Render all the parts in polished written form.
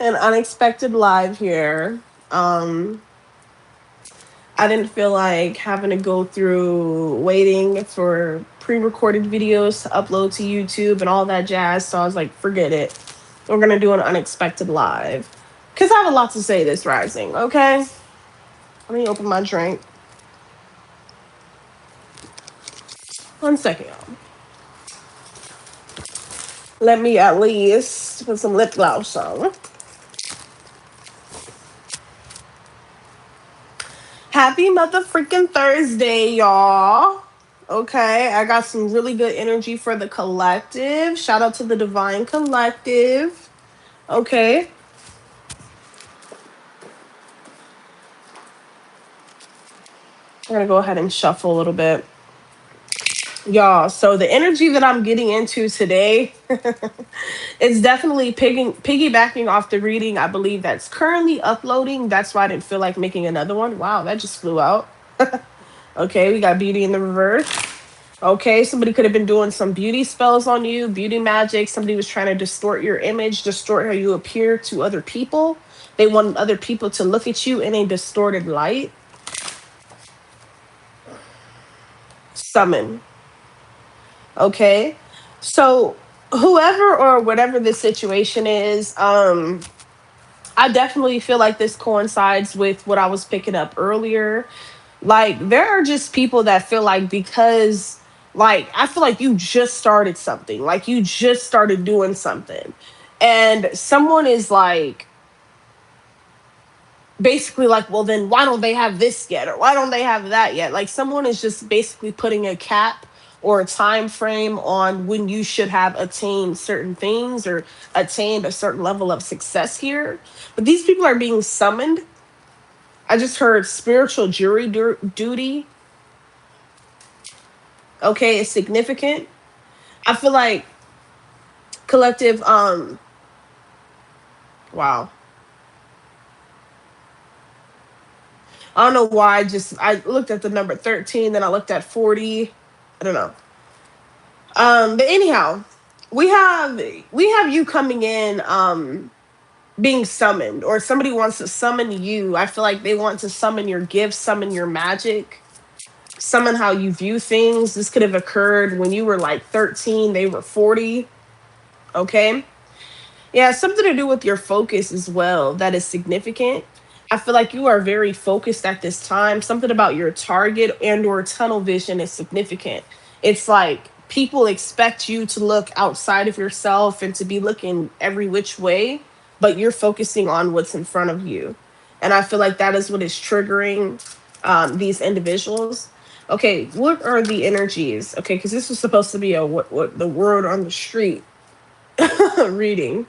An unexpected live here. Um, I didn't feel like having to go through waiting for pre-recorded videos to upload to YouTube and all that jazz. So I was like, forget it. We're gonna do an unexpected live. Cause I have a lot to say this rising, okay? Let me open my drink. 1 second, y'all. Let me at least put some lip gloss on. Happy mother freaking Thursday, y'all. Okay, I got some really good energy for the collective. Shout out to the Divine Collective. Okay. I'm gonna go ahead and shuffle a little bit. Y'all, so the energy that I'm getting into today is definitely piggybacking off the reading I believe that's currently uploading. That's why I didn't feel like making another one. Wow, that just flew out. Okay, we got Beauty in the Reverse. Okay, somebody could have been doing some beauty spells on you, beauty magic. Somebody was trying to distort your image, distort how you appear to other people. They wanted other people to look at you in a distorted light. Summon. Okay, so whoever or whatever the situation is, I definitely feel like this coincides with what I was picking up earlier. Like, there are just people that feel like because, like, I feel like you just started something, like, you just started doing something. And someone is like, basically like, well, then why don't they have this yet? Or why don't they have that yet? Like, someone is just basically putting a cap or a time frame on when you should have attained certain things or attained a certain level of success here. But these people are being summoned. I just heard spiritual jury duty. Okay, it's significant. I feel like collective, wow. I don't know why I looked at the number 13, then I looked at 40. I don't know. But anyhow, we have you coming in, being summoned, or somebody wants to summon you. I feel like they want to summon your gifts, summon your magic, summon how you view things. This could have occurred when you were like 13, they were 40. Okay. Yeah, something to do with your focus as well. That is significant. I feel like you are very focused at this time. Something about your target and or tunnel vision is significant. It's like people expect you to look outside of yourself and to be looking every which way, but you're focusing on what's in front of you. And I feel like that is what is triggering these individuals. Okay, what are the energies? Okay, because this was supposed to be a what the word on the street reading.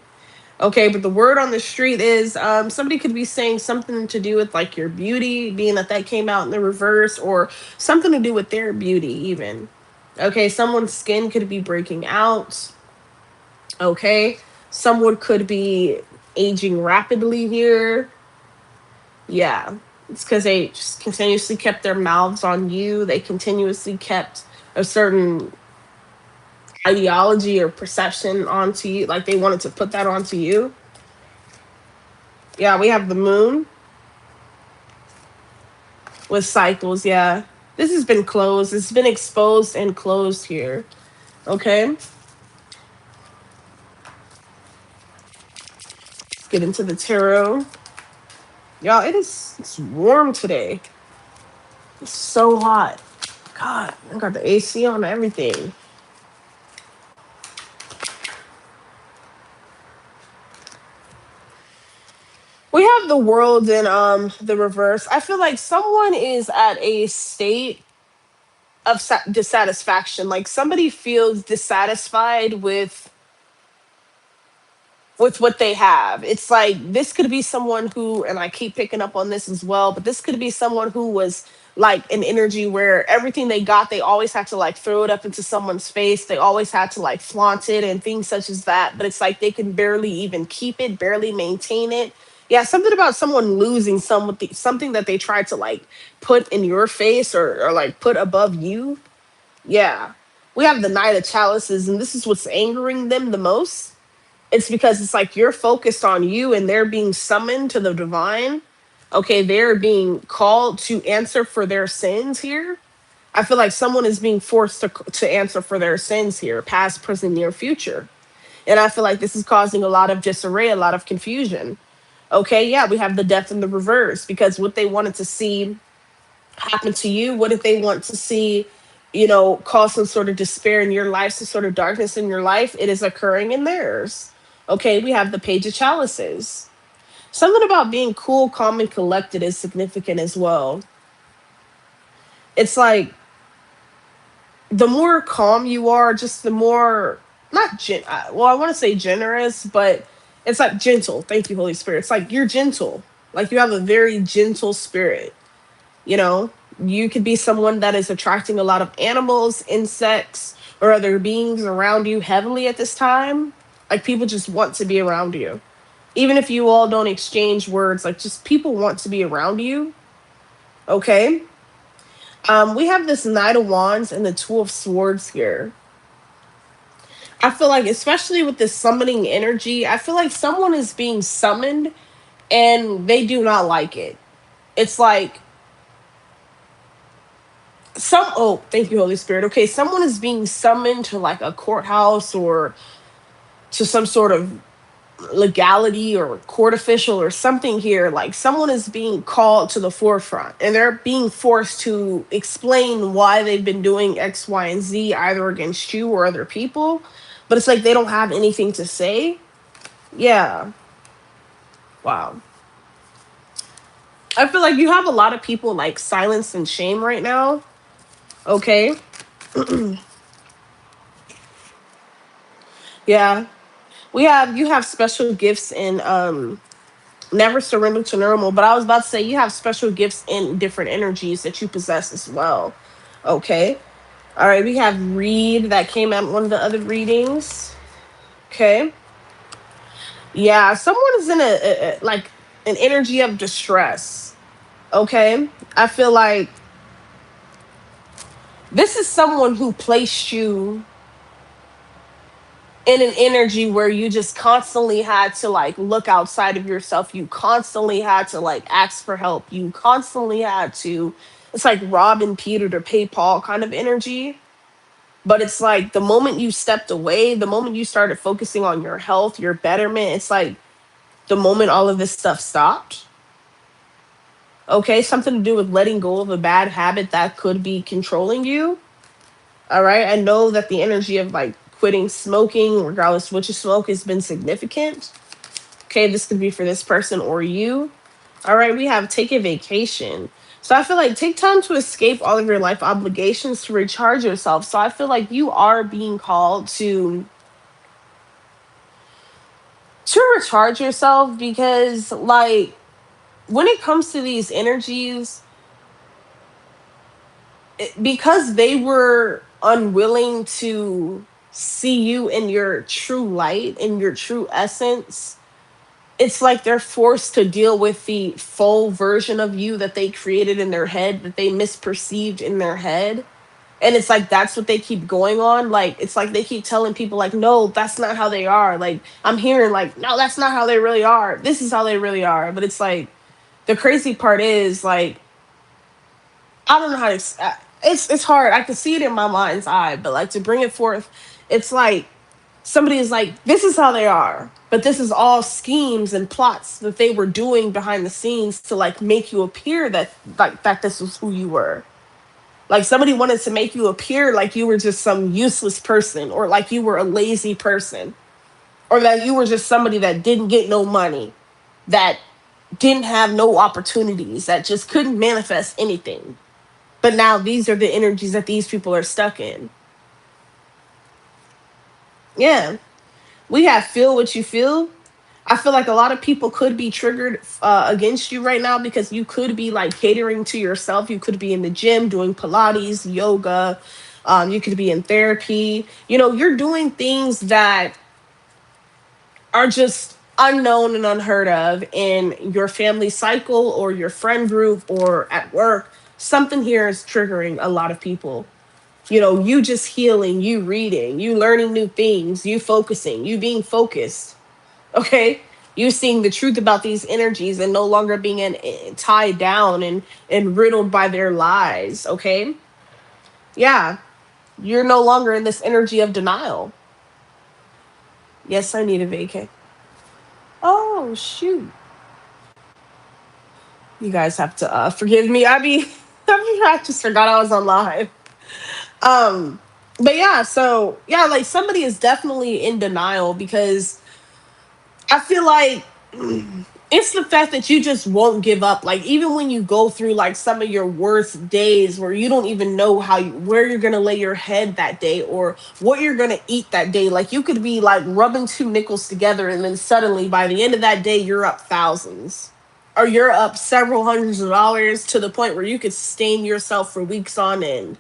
Okay, but the word on the street is, somebody could be saying something to do with like your beauty, being that that came out in the reverse, or something to do with their beauty, even. Okay, someone's skin could be breaking out. Okay, someone could be aging rapidly here. Yeah, it's because they just continuously kept their mouths on you. They continuously kept a certain ideology or perception onto you, like they wanted to put that onto you. Yeah, we have the moon with cycles. Yeah, this has been closed. It's been exposed and closed here. Okay, let's get into the tarot. Y'all, it's warm today. It's so hot. God, I got the AC on everything. We have the world in the reverse. I feel like someone is at a state of dissatisfaction. Like somebody feels dissatisfied with what they have. It's like this could be someone who, and I keep picking up on this as well, but this could be someone who was like an energy where everything they got, they always had to like throw it up into someone's face. They always had to like flaunt it and things such as that. But it's like they can barely even keep it, barely maintain it. Yeah, something about someone losing something that they tried to like put in your face or like put above you. Yeah. We have the Knight of Chalices, and this is what's angering them the most. It's because it's like you're focused on you and they're being summoned to the divine. Okay, they're being called to answer for their sins here. I feel like someone is being forced to answer for their sins here, past, present, near future. And I feel like this is causing a lot of disarray, a lot of confusion. Okay, yeah, we have the death in the reverse because what they wanted to see happen to you, what if they want to see, cause some sort of despair in your life, some sort of darkness in your life, it is occurring in theirs. Okay, we have the page of chalices. Something about being cool, calm, and collected is significant as well. It's like the more calm you are, just the more not well, I want to say generous, but it's like gentle. Thank you, Holy Spirit. It's like you're gentle. Like you have a very gentle spirit. You know, you could be someone that is attracting a lot of animals, insects, or other beings around you heavily at this time. Like people just want to be around you. Even if you all don't exchange words, like just people want to be around you. Okay. We have this Knight of Wands and the Two of Swords here. I feel like, especially with this summoning energy, I feel like someone is being summoned and they do not like it. It's like thank you, Holy Spirit. Okay, someone is being summoned to like a courthouse or to some sort of legality or court official or something here. Like someone is being called to the forefront and they're being forced to explain why they've been doing X, Y, and Z either against you or other people. But it's like they don't have anything to say. Yeah. Wow. I feel like you have a lot of people like silence and shame right now. Okay. Yeah. You have special gifts in never surrender to normal, but I was about to say you have special gifts in different energies that you possess as well. Okay. All right, we have read that came out one of the other readings. Okay. Yeah, someone is in like an energy of distress. Okay. I feel like this is someone who placed you in an energy where you just constantly had to like look outside of yourself. You constantly had to like ask for help. You constantly had to, it's like robbing Peter to pay Paul kind of energy. But it's like the moment you stepped away, the moment you started focusing on your health, your betterment, it's like the moment all of this stuff stopped. Okay, something to do with letting go of a bad habit that could be controlling you. All right, I know that the energy of like quitting smoking, regardless of what you smoke, has been significant. Okay, this could be for this person or you. All right, we have take a vacation. So I feel like take time to escape all of your life obligations to recharge yourself. So I feel like you are being called to recharge yourself because like when it comes to these energies, because they were unwilling to see you in your true light, in your true essence, it's like they're forced to deal with the full version of you that they created in their head, that they misperceived in their head. And it's like that's what they keep going on. Like it's like they keep telling people like, no, that's not how they are. Like I'm hearing like, no, that's not how they really are. This is how they really are. But it's like the crazy part is like I don't know how to. It's hard. I can see it in my mind's eye, but like to bring it forth, it's like somebody is like, this is how they are, but this is all schemes and plots that they were doing behind the scenes to like make you appear that like that this was who you were. Like somebody wanted to make you appear like you were just some useless person, or like you were a lazy person, or that you were just somebody that didn't get no money, that didn't have no opportunities, that just couldn't manifest anything. But now these are the energies that these people are stuck in. Yeah. We have feel what you feel. I feel like a lot of people could be triggered against you right now because you could be like catering to yourself. You could be in the gym doing Pilates, yoga. You could be in therapy. You know, you're doing things that are just unknown and unheard of in your family cycle or your friend group or at work. Something here is triggering a lot of people. You know, you just healing, you reading, you learning new things, you focusing, you being focused. Okay, you seeing the truth about these energies and no longer being tied down and riddled by their lies. Okay, yeah, you're no longer in this energy of denial. Yes, I need a vacay. Oh shoot, you guys have to forgive me. I just forgot I was on live. Um, but yeah, so yeah, like somebody is definitely in denial because I feel like it's the fact that you just won't give up. Like even when you go through like some of your worst days where you don't even know where you're gonna lay your head that day or what you're gonna eat that day. Like you could be like rubbing two nickels together and then suddenly by the end of that day you're up thousands. Or you're up several hundreds of dollars to the point where you could sustain yourself for weeks on end.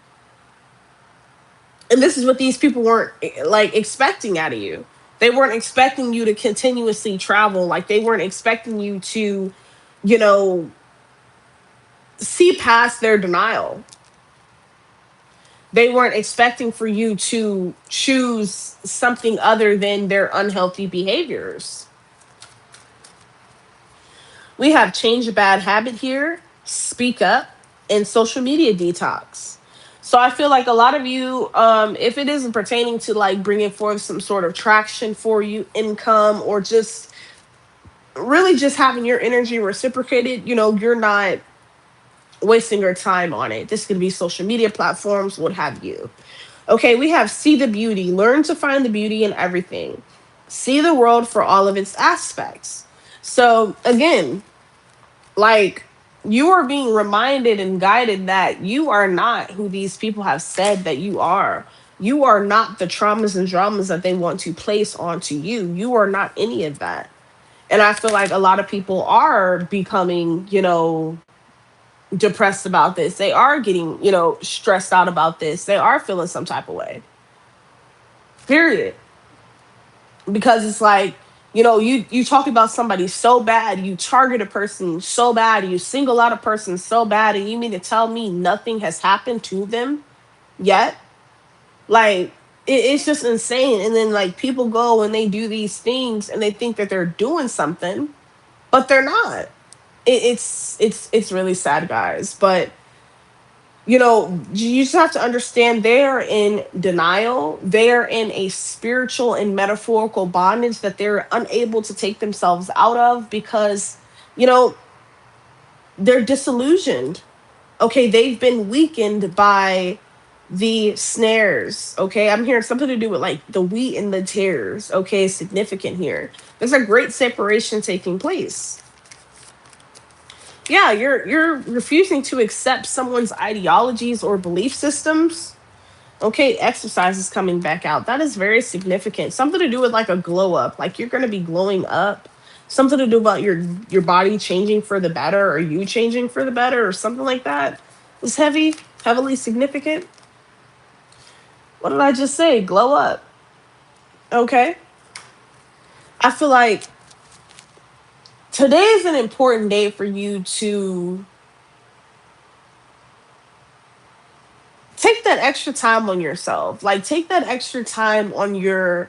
And this is what these people weren't like expecting out of you. They weren't expecting you to continuously travel. Like they weren't expecting you to, you know, see past their denial. They weren't expecting for you to choose something other than their unhealthy behaviors. We have change a bad habit here, speak up, and social media detox. So I feel like a lot of you, if it isn't pertaining to like bringing forth some sort of traction for you, income, or just really just having your energy reciprocated, you're not wasting your time on it. This could be social media platforms, what have you. Okay, we have see the beauty, learn to find the beauty in everything, see the world for all of its aspects. So again, like you are being reminded and guided that you are not who these people have said that you are. You are not the traumas and dramas that they want to place onto you. You are not any of that. And I feel like a lot of people are becoming, depressed about this. They are getting, stressed out about this. They are feeling some type of way. Period. Because it's like, you talk about somebody so bad, you target a person so bad, you single out a person so bad, and you mean to tell me nothing has happened to them yet? Like it's just insane. And then like people go and they do these things and they think that they're doing something, but they're not. It's really sad, guys. But you just have to understand they're in denial. They're in a spiritual and metaphorical bondage that they're unable to take themselves out of because, you know, they're disillusioned. Okay, they've been weakened by the snares. Okay, I'm hearing something to do with like the wheat and the tares. Okay, significant here. There's a great separation taking place. Yeah, you're refusing to accept someone's ideologies or belief systems. Okay, exercise is coming back out. That is very significant. Something to do with like a glow up. Like you're going to be glowing up. Something to do about your body changing for the better or you changing for the better or something like that. Is heavily significant. What did I just say? Glow up. Okay. I feel like today is an important day for you to take that extra time on yourself. Like take that extra time on your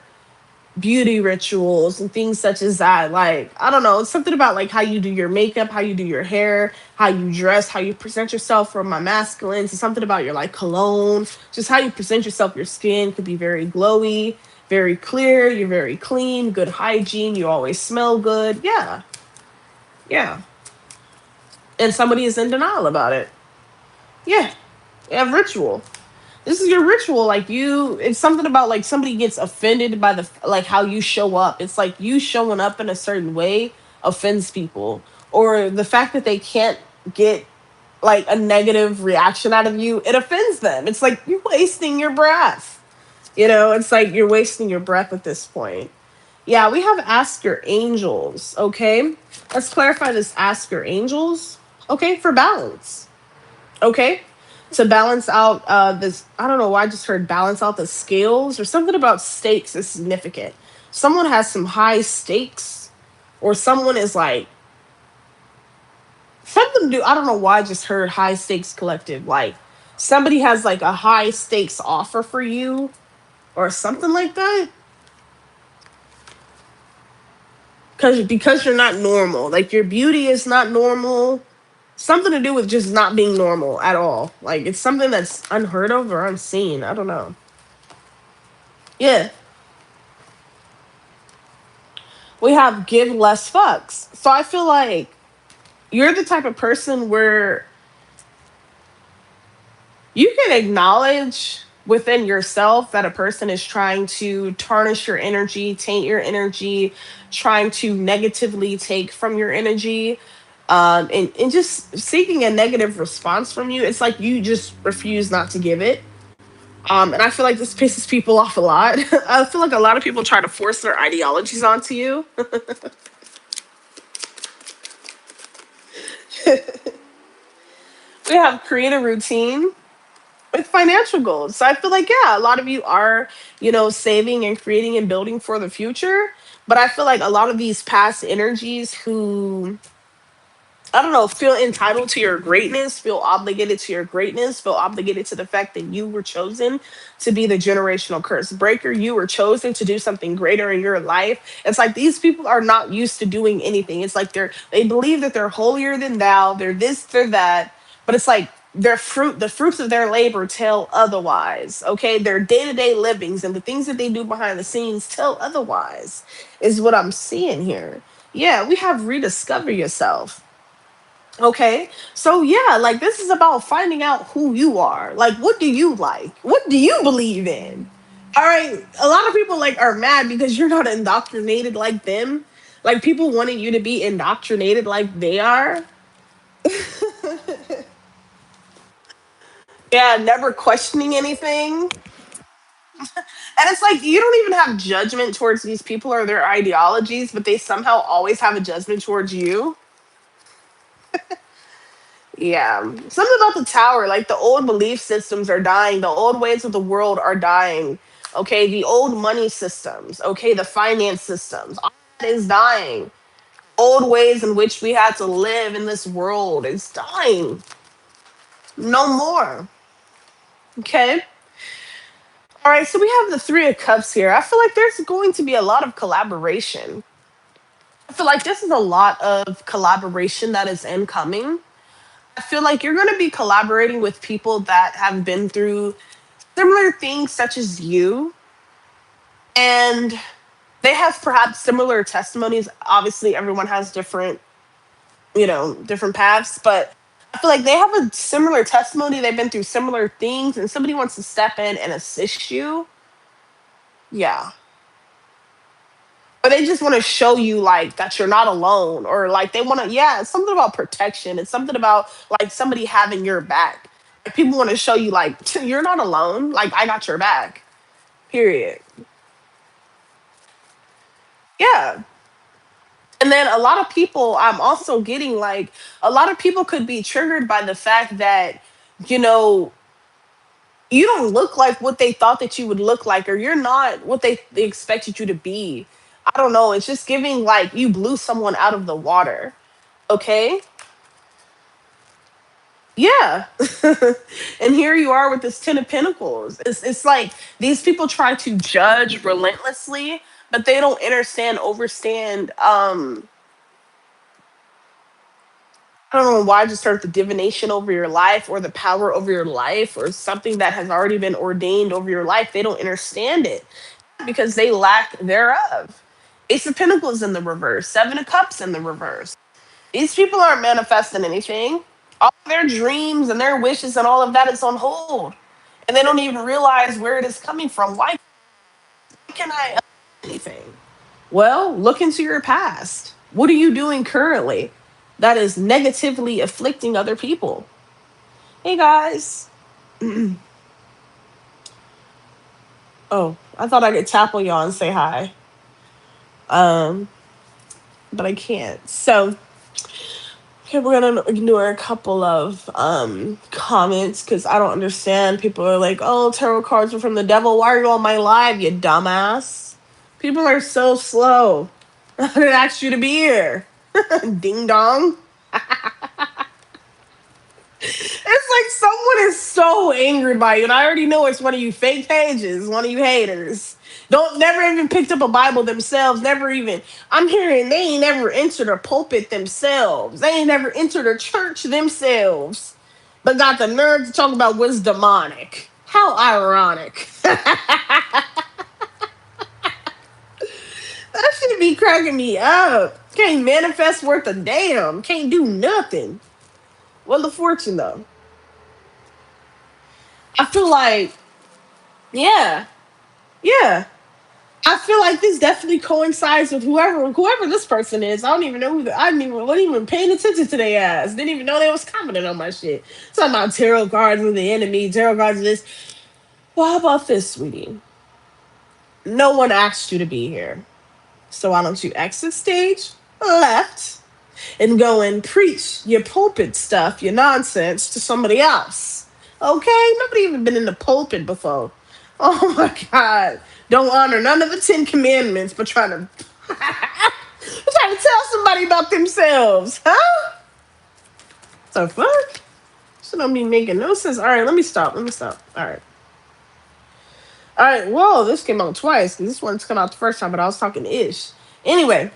beauty rituals and things such as that. Like, I don't know, it's something about like how you do your makeup, how you do your hair, how you dress, how you present yourself for my masculines. It's something about your like cologne, just how you present yourself. Your skin could be very glowy, very clear, you're very clean, good hygiene, you always smell good. Yeah. Yeah. And somebody is in denial about it. Yeah. You have ritual. This is your ritual. Like it's something about like somebody gets offended by the like how you show up. It's like you showing up in a certain way offends people, or the fact that they can't get like a negative reaction out of you, it offends them. It's like you're wasting your breath. It's like you're wasting your breath at this point. Yeah, we have ask your angels. Okay, let's clarify this. Ask your angels. Okay, for balance. Okay, to balance out this. I don't know why I just heard balance out the scales or something about stakes is significant. Someone has some high stakes, or someone is like something to do. I don't know why I just heard high stakes collective. Like somebody has like a high stakes offer for you or something like that. because you're not normal. Like your beauty is not normal. Something to do with just not being normal at all. Like it's something that's unheard of or unseen. I don't know. Yeah. We have give less fucks. So I feel like you're the type of person where you can acknowledge within yourself that a person is trying to tarnish your energy, taint your energy, trying to negatively take from your energy, and just seeking a negative response from you. It's like you just refuse not to give it. And I feel like this pisses people off a lot. I feel like a lot of people try to force their ideologies onto you. We have create a routine with financial goals. So I feel like, yeah, a lot of you are, saving and creating and building for the future. But I feel like a lot of these past energies who, I don't know, feel entitled to your greatness, feel obligated to your greatness, feel obligated to the fact that you were chosen to be the generational curse breaker. You were chosen to do something greater in your life. It's like these people are not used to doing anything. It's like they believe that they're holier than thou, they're this, they're that, but it's like the fruits of their labor tell otherwise. Okay. Their day-to-day livings and the things that they do behind the scenes tell otherwise, is what I'm seeing here. Yeah, we have rediscover yourself. Okay. So yeah, like this is about finding out who you are. Like what do you like? What do you believe in? All right. A lot of people like are mad because you're not indoctrinated like them. Like people wanting you to be indoctrinated like they are. Yeah, never questioning anything. And it's like you don't even have judgment towards these people or their ideologies, but they somehow always have a judgment towards you. Yeah. Something about the tower, like the old belief systems are dying, the old ways of the world are dying. Okay, the old money systems, okay, the finance systems, all that is dying. Old ways in which we had to live in this world is dying. No more. Okay. All right, so we have the Three of Cups here. I feel like there's going to be a lot of collaboration. I feel like this is a lot of collaboration that is incoming. I feel like you're going to be collaborating with people that have been through similar things such as you, and they have perhaps similar testimonies. Obviously everyone has different, different paths, but I feel like they have a similar testimony. They've been through similar things and somebody wants to step in and assist you. Yeah. Or they just want to show you like that you're not alone, or like they want to, yeah, it's something about protection. It's something about like somebody having your back. Like, people want to show you like you're not alone, like I got your back, period. Yeah. And then a lot of people, I'm also getting like a lot of people could be triggered by the fact that, you know, you don't look like what they thought that you would look like, or you're not what they expected you to be. I don't know. It's just giving like you blew someone out of the water. Okay. Yeah. And here you are with this Ten of Pentacles. It's like these people try to judge relentlessly, but they don't understand, overstand, I don't know why I just start the divination over your life or the power over your life or something that has already been ordained over your life. They don't understand it because they lack thereof. Ace of Pentacles in the reverse, Seven of Cups in the reverse. These people aren't manifesting anything. All their dreams and their wishes and all of that is on hold. And they don't even realize where it is coming from. Why can I anything? Well, look into your past. What are you doing currently that is negatively afflicting other people? Hey guys. Oh, I thought I could tap on y'all and say hi. Um, but I can't. So, okay, we're gonna ignore a couple of comments because I don't understand. People are like, "Oh, tarot cards are from the devil. Why are you on my live, you dumbass?" People are so slow. I didn't ask you to be here. Ding dong. It's like someone is so angered by you, and I already know it's one of you fake pages, one of you haters. Don't never even picked up a Bible themselves. Never even. I'm hearing they ain't never entered a pulpit themselves. They ain't never entered a church themselves, but got the nerve to talk about what's demonic. How ironic. That should be cracking me up. Can't manifest worth a damn. Can't do nothing. Well, the fortune though. I feel like, yeah, yeah. I feel like this definitely coincides with whoever this person is. I don't even know I didn't even wasn't even paying attention to their ass. Didn't even know they was commenting on my shit. Talking about tarot cards of the enemy, tarot cards of this. Well, how about this, sweetie? No one asked you to be here. So why don't you exit stage left and go and preach your pulpit stuff, your nonsense to somebody else. Okay? Nobody even been in the pulpit before. Oh my God. Don't honor none of the 10 Commandments, but trying to tell somebody about themselves. Huh? The fuck? This don't be making no sense. All right, let me stop. Let me stop. All right. All right. Whoa, this came out twice. This one's come out the first time, but I was talking ish. Anyway,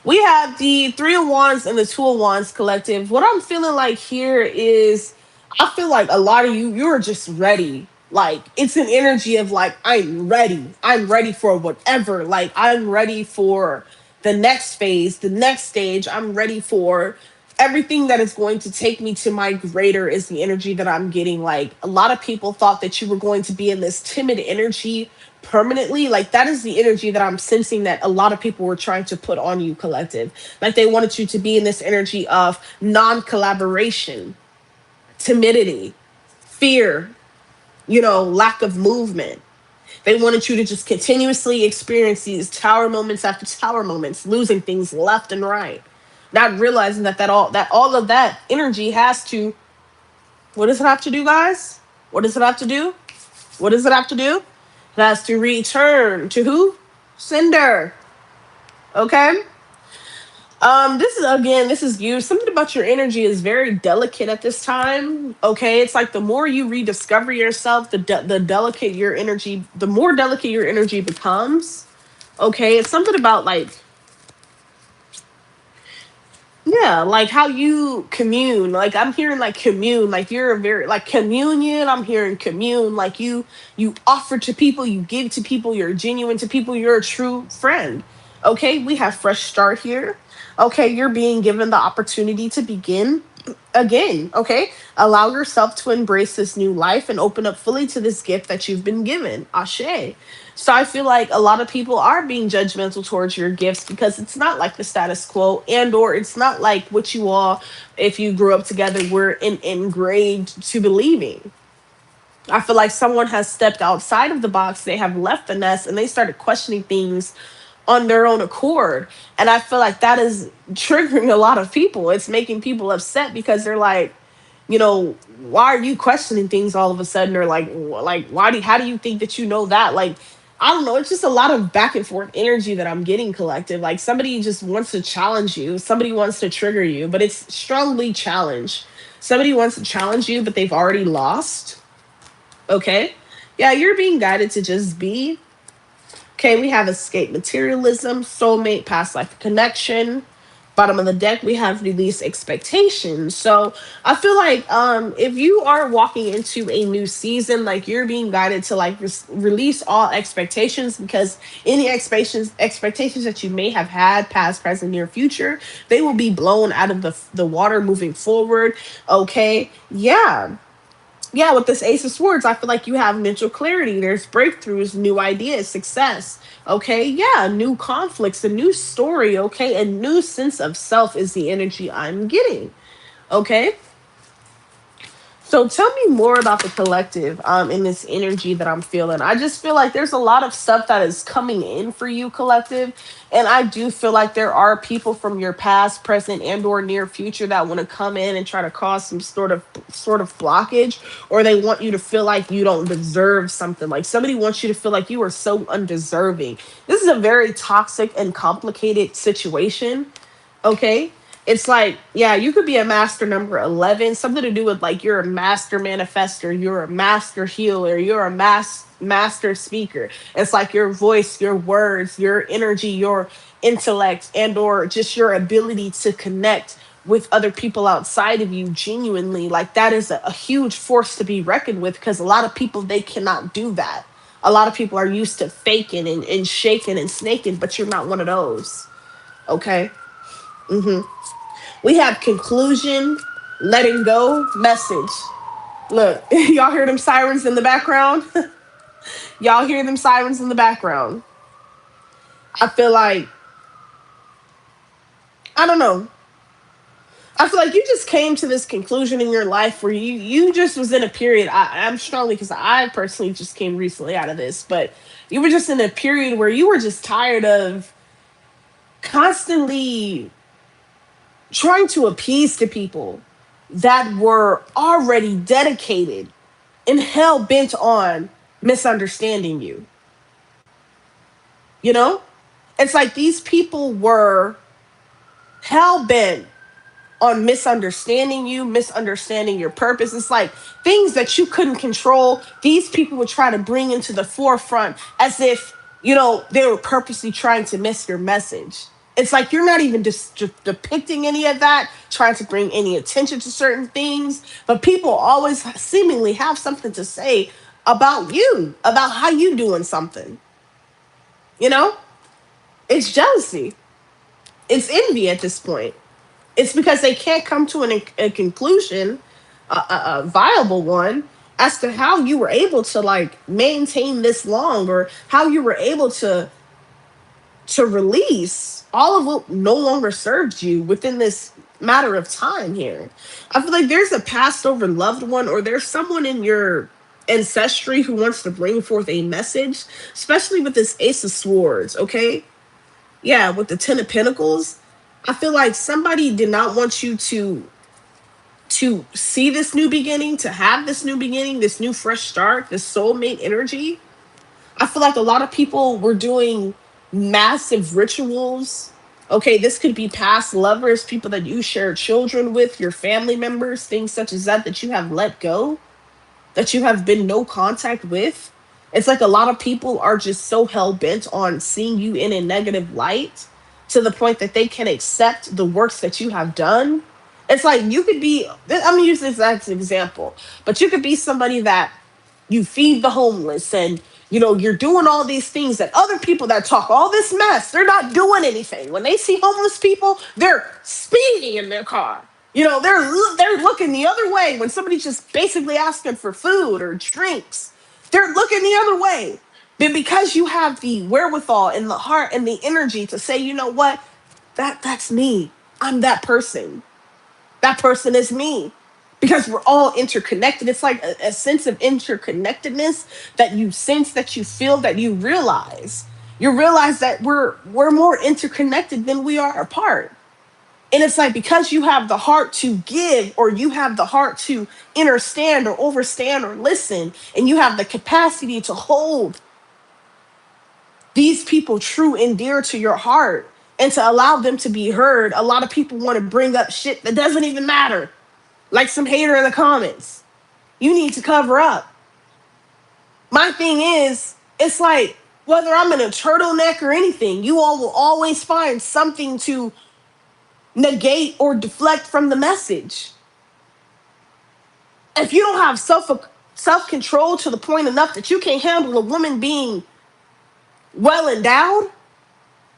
we have the Three of Wands and the Two of Wands collective. What I'm feeling like here is I feel like a lot of you're just ready. Like it's an energy of like, I'm ready. I'm ready for whatever. Like I'm ready for the next phase, the next stage. I'm ready for everything that is going to take me to my greater is the energy that I'm getting. Like a lot of people thought that you were going to be in this timid energy permanently. Like that is the energy that I'm sensing that a lot of people were trying to put on you, collective. Like they wanted you to be in this energy of non-collaboration, timidity, fear, lack of movement. They wanted you to just continuously experience these tower moments after tower moments, losing things left and right, not realizing that all of that energy has to. What does it have to do, guys? What does it have to do? What does it have to do? It has to return to who? Sender. Okay. This is you. Something about your energy is very delicate at this time. Okay, it's like the more you rediscover yourself, the delicate your energy, the more delicate your energy becomes. Okay, it's something about like, yeah, like how you commune. Like I'm hearing like commune, like you're a very like communion. I'm hearing commune, like you offer to people, you give to people, you're genuine to people, you're a true friend. Okay, we have fresh start here. Okay, you're being given the opportunity to begin again. Okay, allow yourself to embrace this new life and open up fully to this gift that you've been given. Ashe. So I feel like a lot of people are being judgmental towards your gifts because it's not like the status quo, and or it's not like what you all, if you grew up together, were ingrained to believing. I feel like someone has stepped outside of the box, they have left the nest, and they started questioning things on their own accord. And I feel like that is triggering a lot of people. It's making people upset because they're like, why are you questioning things all of a sudden? Or like how do you think that you know that? Like, I don't know. It's just a lot of back and forth energy that I'm getting, collective. Like somebody just wants to challenge you. Somebody wants to trigger you, but it's strongly challenge. Somebody wants to challenge you, but they've already lost. Okay. Yeah, you're being guided to just be. Okay, we have escape materialism, soulmate, past life connection. Bottom of the deck, we have release expectations. So I feel like if you are walking into a new season, like you're being guided to like release all expectations, because any expectations that you may have had past, present, near future, they will be blown out of the water moving forward. Okay, yeah, with this Ace of Swords, I feel like you have mental clarity. There's breakthroughs, new ideas, success. Okay, yeah, new conflicts, a new story. Okay, a new sense of self is the energy I'm getting. Okay, so tell me more about the collective in this energy that I'm feeling. I just feel like there's a lot of stuff that is coming in for you, collective. And I do feel like there are people from your past, present, and or near future that want to come in and try to cause some sort of blockage, or they want you to feel like you don't deserve something. Like somebody wants you to feel like you are so undeserving. This is a very toxic and complicated situation. Okay, It's like, yeah, you could be a master number 11, something to do with like you're a master manifester, you're a master healer, you're a master speaker. It's like your voice, your words, your energy, your intellect, and or just your ability to connect with other people outside of you genuinely. Like that is a huge force to be reckoned with, because a lot of people, they cannot do that. A lot of people are used to faking and shaking and snaking, but you're not one of those. Okay. We have conclusion, letting go, message. Look, y'all hear them sirens in the background? Y'all hear them sirens in the background. I feel like, I don't know. I feel like you just came to this conclusion in your life where you just was in a period. I'm strongly, because I personally just came recently out of this, but you were just in a period where you were just tired of constantly trying to appease to people that were already dedicated and hell bent on misunderstanding you. You know? It's like these people were hell bent on misunderstanding you, misunderstanding your purpose. It's like things that you couldn't control, these people would try to bring into the forefront as if, they were purposely trying to miss your message. It's like you're not even just depicting any of that, trying to bring any attention to certain things, but people always seemingly have something to say about you, about how you doing something. You know? It's jealousy. It's envy at this point. It's because they can't come to a conclusion, a viable one, as to how you were able to like maintain this long, or how you were able to release all of what no longer served you within this matter of time here. I feel like there's a passed over loved one, or there's someone in your ancestry who wants to bring forth a message, especially with this Ace of Swords, okay? Yeah, with the Ten of Pentacles. I feel like somebody did not want you to see this new beginning, to have this new beginning, this new fresh start, this soulmate energy. I feel like a lot of people were doing massive rituals. Okay, this could be past lovers, people that you share children with, your family members, things such as that you have let go, that you have been no contact with. It's like a lot of people are just so hell bent on seeing you in a negative light, to the point that they can accept the works that you have done. It's like you could be, I'm gonna use this as an example, but you could be somebody that you feed the homeless, and you're doing all these things that other people that talk all this mess, they're not doing anything. When they see homeless people, they're speeding in their car. They're looking the other way when somebody's just basically asking for food or drinks. They're looking the other way. But because you have the wherewithal and the heart and the energy to say, you know what, that's me. I'm that person. That person is me, because we're all interconnected. It's like a sense of interconnectedness that you sense, that you feel, that you realize. You realize that we're more interconnected than we are apart. And it's like, because you have the heart to give, or you have the heart to understand or overstand or listen, and you have the capacity to hold these people true and dear to your heart, and to allow them to be heard. A lot of people want to bring up shit that doesn't even matter, like some hater in the comments. You need to cover up. My thing is, it's like, whether I'm in a turtleneck or anything, you all will always find something to negate or deflect from the message. If you don't have self control to the point enough that you can't handle a woman being well endowed,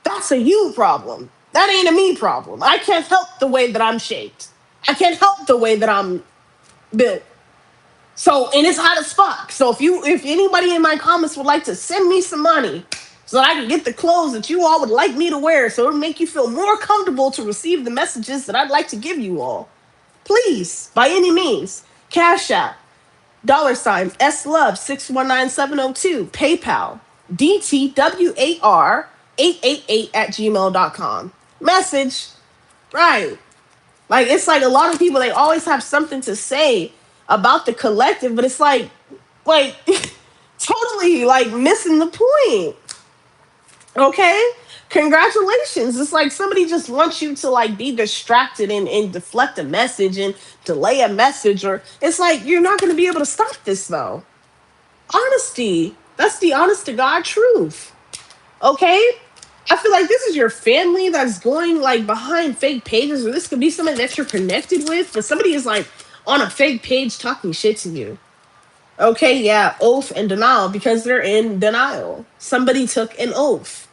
that's a you problem. That ain't a me problem. I can't help the way that I'm shaped. I can't help the way that I'm built. So, and it's hot as fuck. So if anybody in my comments would like to send me some money so that I can get the clothes that you all would like me to wear, so it'll make you feel more comfortable to receive the messages that I'd like to give you all, please, by any means, Cash App, $ SLove619702, PayPal, DTWAR888 at gmail.com. Message, right? Like, it's like a lot of people, they always have something to say about the collective, but it's like totally like missing the point. Okay? Congratulations. It's like somebody just wants you to like be distracted and deflect a message and delay a message, or it's like you're not going to be able to stop this though. Honesty. That's the honest to God truth. Okay? I feel like this is your family that's going like behind fake pages, or this could be somebody that you're connected with, but somebody is like on a fake page talking shit to you. Okay, yeah, oath and denial because they're in denial. Somebody took an oath.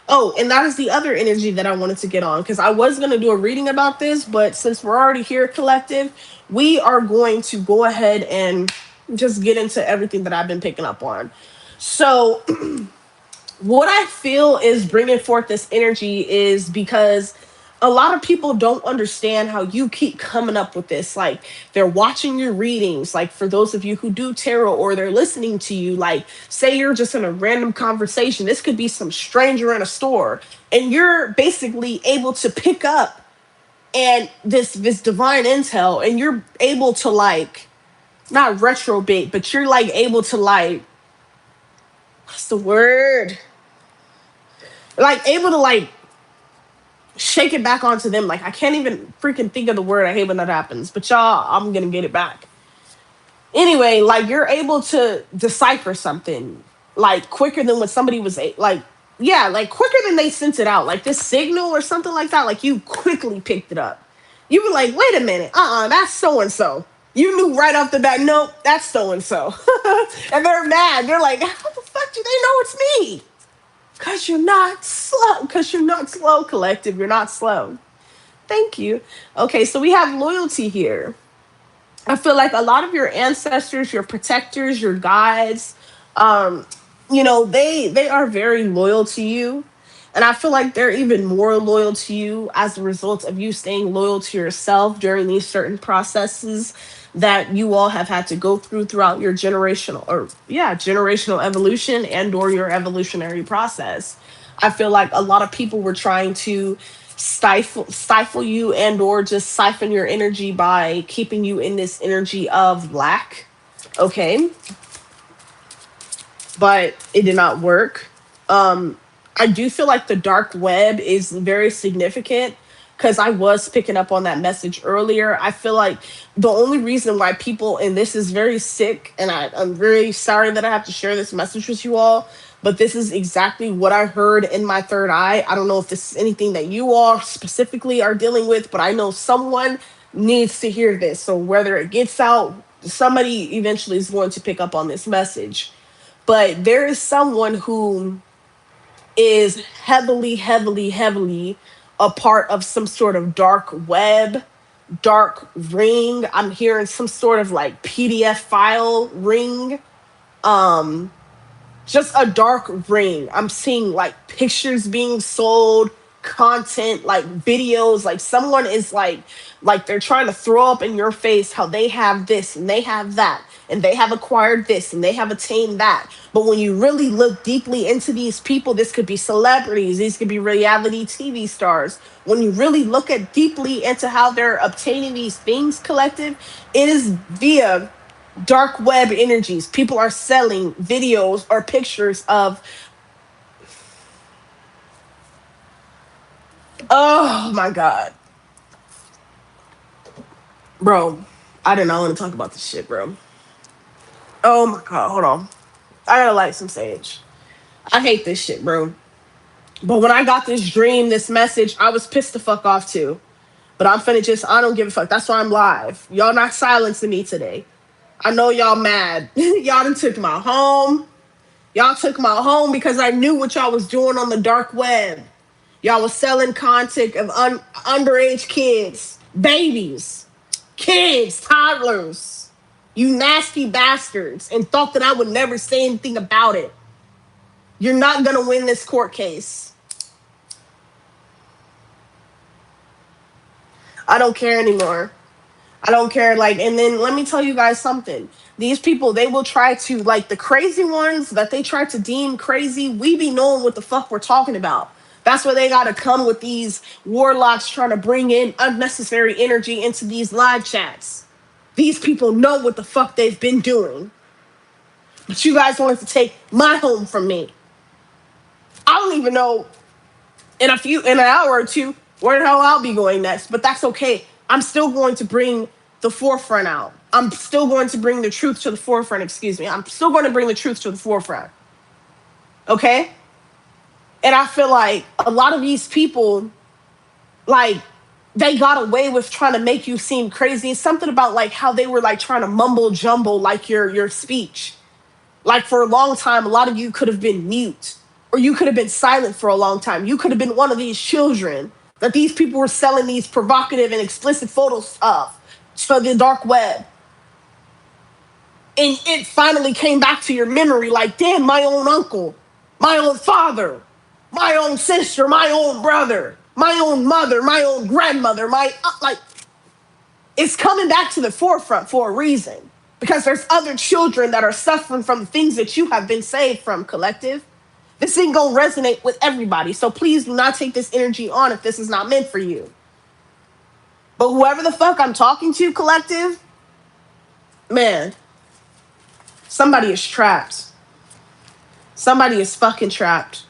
Oh, and that is the other energy that I wanted to get on because I was going to do a reading about this, but since we're already here, collective, we are going to go ahead and just get into everything that I've been picking up on. So, what I feel is bringing forth this energy is because a lot of people don't understand how you keep coming up with this. Like they're watching your readings, like for those of you who do tarot, or they're listening to you, like say you're just in a random conversation. This could be some stranger in a store, and you're basically able to pick up and this divine intel, and you're able to like not retrobate, but you're like able to like what's the word? Like able to like shake it back onto them. Like I can't even freaking think of the word. I hate when that happens. But y'all, I'm gonna get it back. Anyway, like you're able to decipher something like quicker than when somebody was like, yeah, like quicker than they sent it out. Like this signal or something like that. Like you quickly picked it up. You were like, wait a minute, that's so and so. You knew right off the bat, nope, that's so and so. And they're mad. They're like, how the fuck do they know it's me? Because you're not slow. Because you're not slow, collective. You're not slow. Thank you. Okay, so we have loyalty here. I feel like a lot of your ancestors, your protectors, your guides, um, they are very loyal to you. And I feel like they're even more loyal to you as a result of you staying loyal to yourself during these certain processes that you all have had to go through throughout your generational evolution and or your evolutionary process. I feel like a lot of people were trying to stifle you and or just siphon your energy by keeping you in this energy of lack. Okay, but it did not work. I do feel like the dark web is very significant because I was picking up on that message earlier. I feel like the only reason why people, and this is very sick, and I'm very sorry that I have to share this message with you all, but this is exactly what I heard in my third eye. I don't know if this is anything that you all specifically are dealing with, but I know someone needs to hear this. So whether it gets out, somebody eventually is going to pick up on this message. But there is someone who is heavily, heavily, heavily a part of some sort of dark web, dark ring. I'm hearing some sort of like PDF file ring. Um, just a dark ring. I'm seeing like pictures being sold, content, like videos, like someone is like they're trying to throw up in your face how they have this and they have that and they have acquired this and they have attained that. But when you really look deeply into these people, this could be celebrities, these could be reality TV stars. When you really look at deeply into how they're obtaining these things, collective, it is via dark web energies. People are selling videos or pictures of, oh my god, bro, I did not want to talk about this shit, bro. Oh my god, hold on, I gotta light some sage. I hate this shit, bro. But when I got this dream, this message, I was pissed the fuck off too. But I'm finna just, I don't give a fuck. That's why I'm live. Y'all not silencing me today. I know y'all mad. Y'all done took my home. Y'all took my home because I knew what y'all was doing on the dark web. Y'all was selling content of underage kids, babies, kids, toddlers. You nasty bastards, and thought that I would never say anything about it. You're not gonna win this court case. I don't care anymore. I don't care. Like, and then let me tell you guys something. These people, they will try to, like, the crazy ones that they try to deem crazy, we be knowing what the fuck we're talking about. That's why they gotta come with these warlocks trying to bring in unnecessary energy into these live chats. These people know what the fuck they've been doing. But you guys wanted to take my home from me. I don't even know. in an hour or two, where the hell I'll be going next. But that's okay. I'm still going to bring the forefront out. I'm still going to bring the truth to the forefront, excuse me. I'm still going to bring the truth to the forefront. Okay? And I feel like a lot of these people, like, they got away with trying to make you seem crazy. It's something about like how they were like trying to mumble jumble like your speech. Like for a long time, a lot of you could have been mute, or you could have been silent for a long time. You could have been one of these children that these people were selling these provocative and explicit photos of for the dark web. And it finally came back to your memory like, damn, my own uncle, my own father, my own sister, my own brother, my own mother, my own grandmother, like, it's coming back to the forefront for a reason. Because there's other children that are suffering from things that you have been saved from, collective. This ain't gonna resonate with everybody. So please do not take this energy on if this is not meant for you. But whoever the fuck I'm talking to, collective, man, somebody is trapped. Somebody is fucking trapped.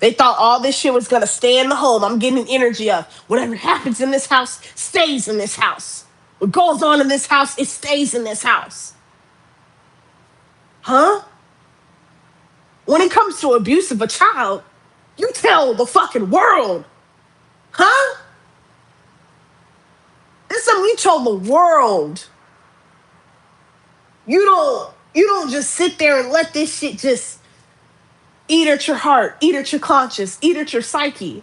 They thought all this shit was gonna stay in the home. I'm getting energy of whatever happens in this house stays in this house. What goes on in this house, it stays in this house. Huh? When it comes to abuse of a child, you tell the fucking world. Huh? It's something you told the world. You don't just sit there and let this shit just eat at your heart, eat at your conscience, eat at your psyche.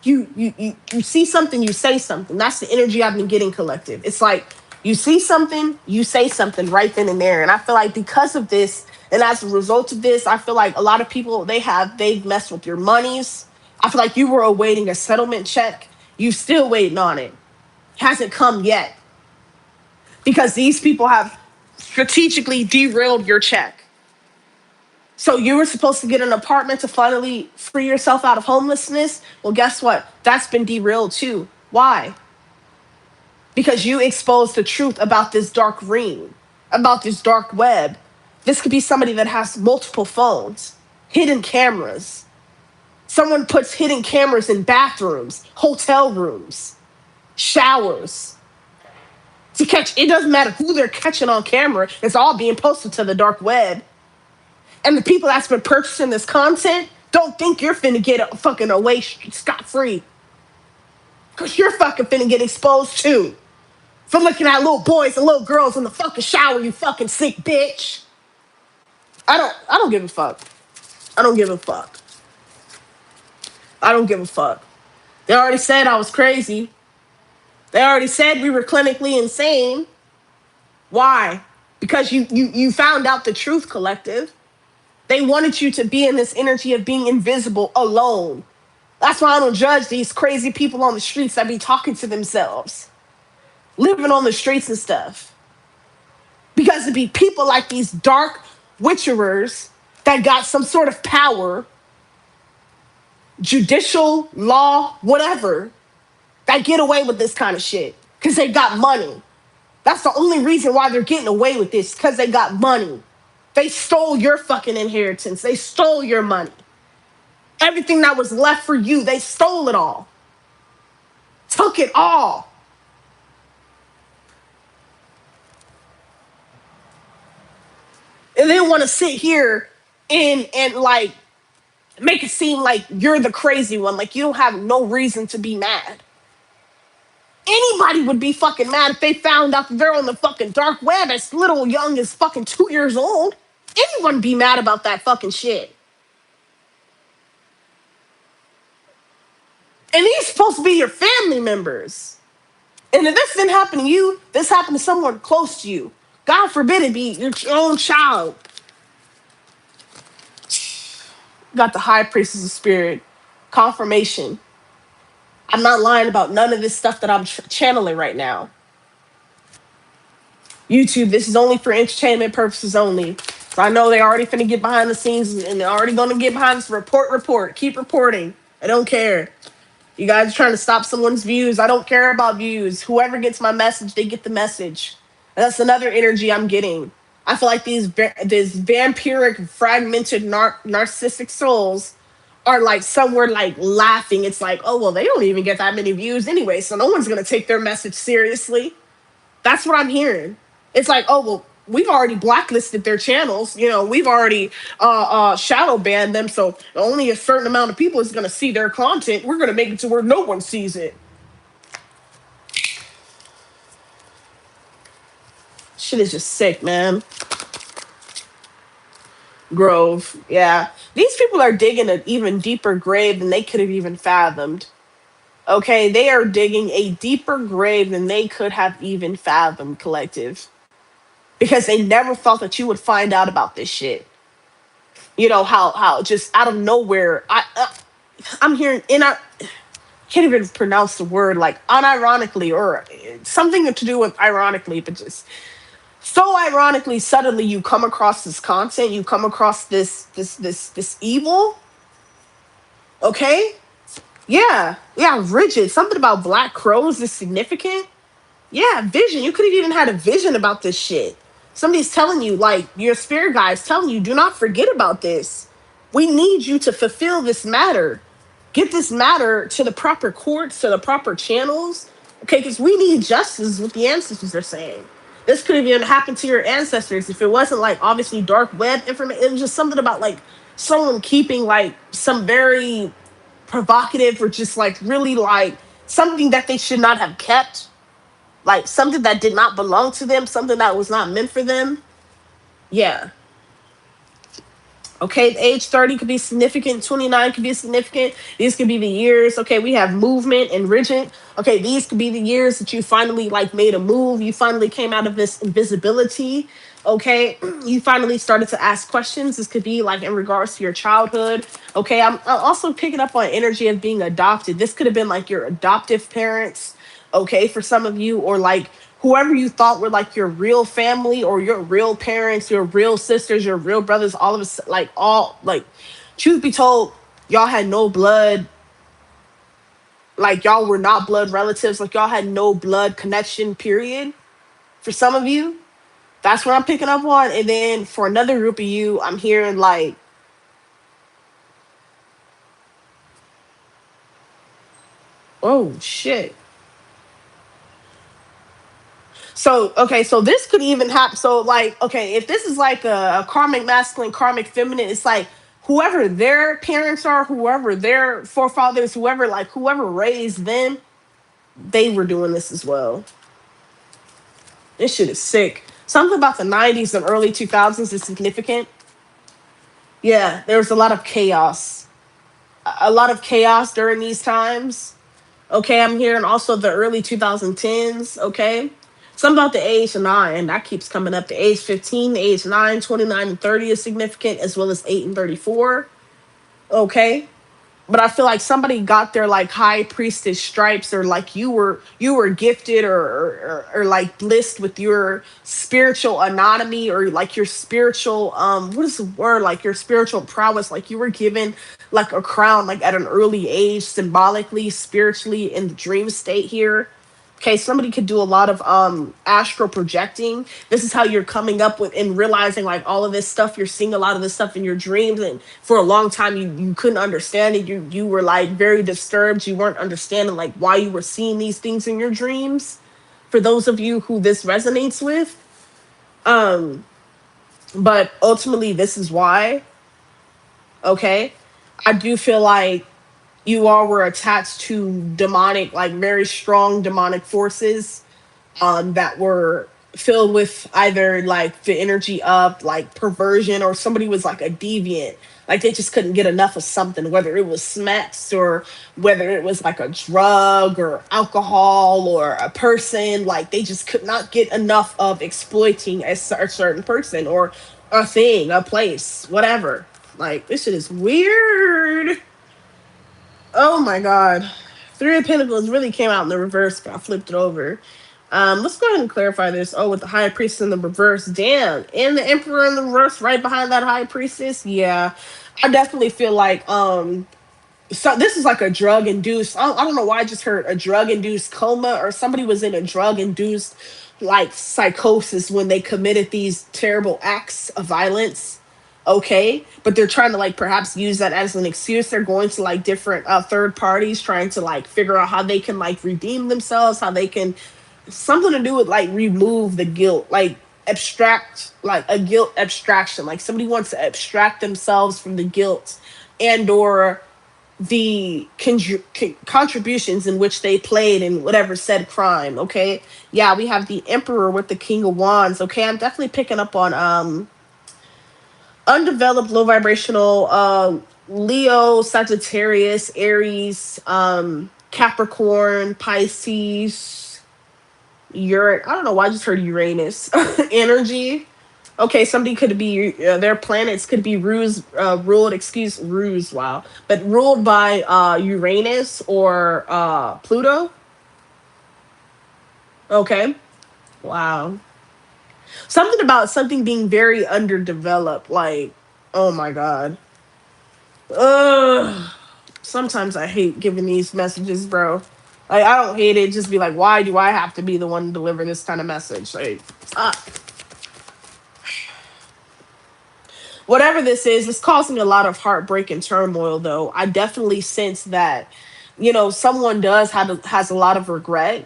You see something, you say something. That's the energy I've been getting, collective. It's like you see something, you say something right then and there. And I feel like because of this, and as a result of this, I feel like a lot of people, they've messed with your monies. I feel like you were awaiting a settlement check. You still waiting on it. Hasn't come yet. Because these people have strategically derailed your check. So you were supposed to get an apartment to finally free yourself out of homelessness. Well, guess what? That's been derailed too. Why? Because you exposed the truth about this dark ring, about this dark web. This could be somebody that has multiple phones, hidden cameras. Someone puts hidden cameras in bathrooms, hotel rooms, showers. To catch, it doesn't matter who they're catching on camera. It's all being posted to the dark web. And the people that's been purchasing this content don't think you're finna get fucking away scot-free. Because you're fucking finna get exposed too. For looking at little boys and little girls in the fucking shower, you fucking sick bitch. I don't give a fuck. I don't give a fuck. I don't give a fuck. They already said I was crazy. They already said we were clinically insane. Why? Because you found out the truth, collective. They wanted you to be in this energy of being invisible, alone. That's why I don't judge these crazy people on the streets that be talking to themselves, living on the streets and stuff. Because it'd be people like these dark witcherers that got some sort of power, judicial, law, whatever, that get away with this kind of shit. Because they got money. That's the only reason why they're getting away with this, because they got money. They stole your fucking inheritance. They stole your money. Everything that was left for you, they stole it all. Took it all. And they want to sit here and like make it seem like you're the crazy one, like you don't have no reason to be mad. Anybody would be fucking mad if they found out that they're on the fucking dark web as little young as fucking 2 years old. Anyone be mad about that fucking shit. And these supposed to be your family members. And if this didn't happen to you, this happened to someone close to you. God forbid it be your own child. Got the high priestess of spirit. Confirmation. I'm not lying about none of this stuff that I'm channeling right now. YouTube, this is only for entertainment purposes only. So I know they already finna get behind the scenes and they're already gonna get behind this report. Keep reporting. I don't care. You guys are trying to stop someone's views. I don't care about views. Whoever gets my message, they get the message. And that's another energy I'm getting. I feel like these vampiric, fragmented, narcissistic souls are like somewhere like laughing. It's like, oh well, they don't even get that many views anyway, so no one's gonna take their message seriously. That's what I'm hearing. It's like, oh well, we've already blacklisted their channels. We've already shadow banned them, so only a certain amount of people is gonna see their content. We're gonna make it to where no one sees it. Shit is just sick, man. Grove, yeah. These people are digging an even deeper grave than they could have even fathomed. Okay, they are digging a deeper grave than they could have even fathomed, collective. Because they never thought that you would find out about this shit. How just out of nowhere, I'm hearing can't even pronounce the word, like unironically or something to do with ironically, but just so ironically, suddenly you come across this content, you come across this evil. Okay, yeah, rigid. Something about black crows is significant. Yeah, vision. You could have even had a vision about this shit. Somebody's telling you, like your spirit guide's telling you, do not forget about this. We need you to fulfill this matter. Get this matter to the proper courts, to the proper channels. Okay, because we need justice, is what the ancestors are saying. This could have even happened to your ancestors if it wasn't like obviously dark web information. It was just something about like someone keeping like some very provocative or just like really like something that they should not have kept, like something that did not belong to them, something that was not meant for them. Yeah. Okay, age 30 could be significant, 29 could be significant. These could be the years. Okay, we have movement and rigid. Okay, these could be the years that you finally like made a move. You finally came out of this invisibility. Okay, you finally started to ask questions. This could be like in regards to your childhood. Okay, I'm also picking up on energy of being adopted. This could have been like your adoptive parents. Okay, for some of you, or like whoever you thought were like your real family or your real parents, your real sisters, your real brothers, all of us, like all like, truth be told, y'all had no blood. Like y'all were not blood relatives. Like y'all had no blood connection. Period. For some of you, that's what I'm picking up on. And then for another group of you, I'm hearing like, oh shit. So okay, so this could even happen. So like, okay, if this is like a karmic masculine, karmic feminine, it's like whoever their parents are, whoever their forefathers, whoever raised them, they were doing this as well. This shit is sick. Something about the '90s and early 2000s is significant. Yeah, there was a lot of chaos. A lot of chaos during these times. Okay, I'm hearing also the early 2010s. Okay, something about the age 9 that keeps coming up. The age 15, the age 9, 29, and 30 is significant, as well as 8 and 34. Okay, but I feel like somebody got their like high priestess stripes, or like you were gifted, or like blessed with your spiritual anatomy, or like your spiritual what is the word, like your spiritual prowess, like you were given like a crown like at an early age, symbolically, spiritually, in the dream state here. Okay, somebody could do a lot of astral projecting. This is how you're coming up with and realizing like all of this stuff. You're seeing a lot of this stuff in your dreams, and for a long time you couldn't understand it. You were like very disturbed. You weren't understanding like why you were seeing these things in your dreams. For those of you who this resonates with, um, but ultimately this is why. Okay, I do feel like you all were attached to demonic, like very strong demonic forces that were filled with either like the energy of like perversion, or somebody was like a deviant. Like they just couldn't get enough of something, whether it was smacks, or whether it was like a drug or alcohol or a person. Like they just could not get enough of exploiting a certain person or a thing, a place, whatever. Like this shit is weird. Oh my god. Three of Pentacles really came out in the reverse, but I flipped it over. Let's go ahead and clarify this. Oh, with the High Priestess in the reverse. Damn. And the Emperor in the reverse right behind that High Priestess. Yeah. I definitely feel like so this is like a drug induced. I don't know why I just heard a drug induced coma, or somebody was in a drug induced like psychosis when they committed these terrible acts of violence. okay, but they're trying to like perhaps use that as an excuse. They're going to like different third parties trying to like figure out how they can like redeem themselves, how they can, something to do with like remove the guilt, like abstract, like a guilt abstraction, like somebody wants to abstract themselves from the guilt and or the contributions in which they played in whatever said crime. Okay, yeah, we have the Emperor with the King of Wands. Okay, I'm definitely picking up on undeveloped, low vibrational, Leo, Sagittarius, Aries, Capricorn, Pisces, Uranus. I don't know why I just heard Uranus energy. Okay, somebody could be their planets could be ruled. Excuse ruse. Wow, but ruled by Uranus or Pluto. Okay, wow. Something about something being very underdeveloped. Like, oh my god. Ugh. Sometimes I hate giving these messages, bro. Like, I don't hate it. Just be like, why do I have to be the one to deliver this kind of message? Like, uh, whatever this is, it's causing a lot of heartbreak and turmoil. Though I definitely sense that, someone does have has a lot of regret,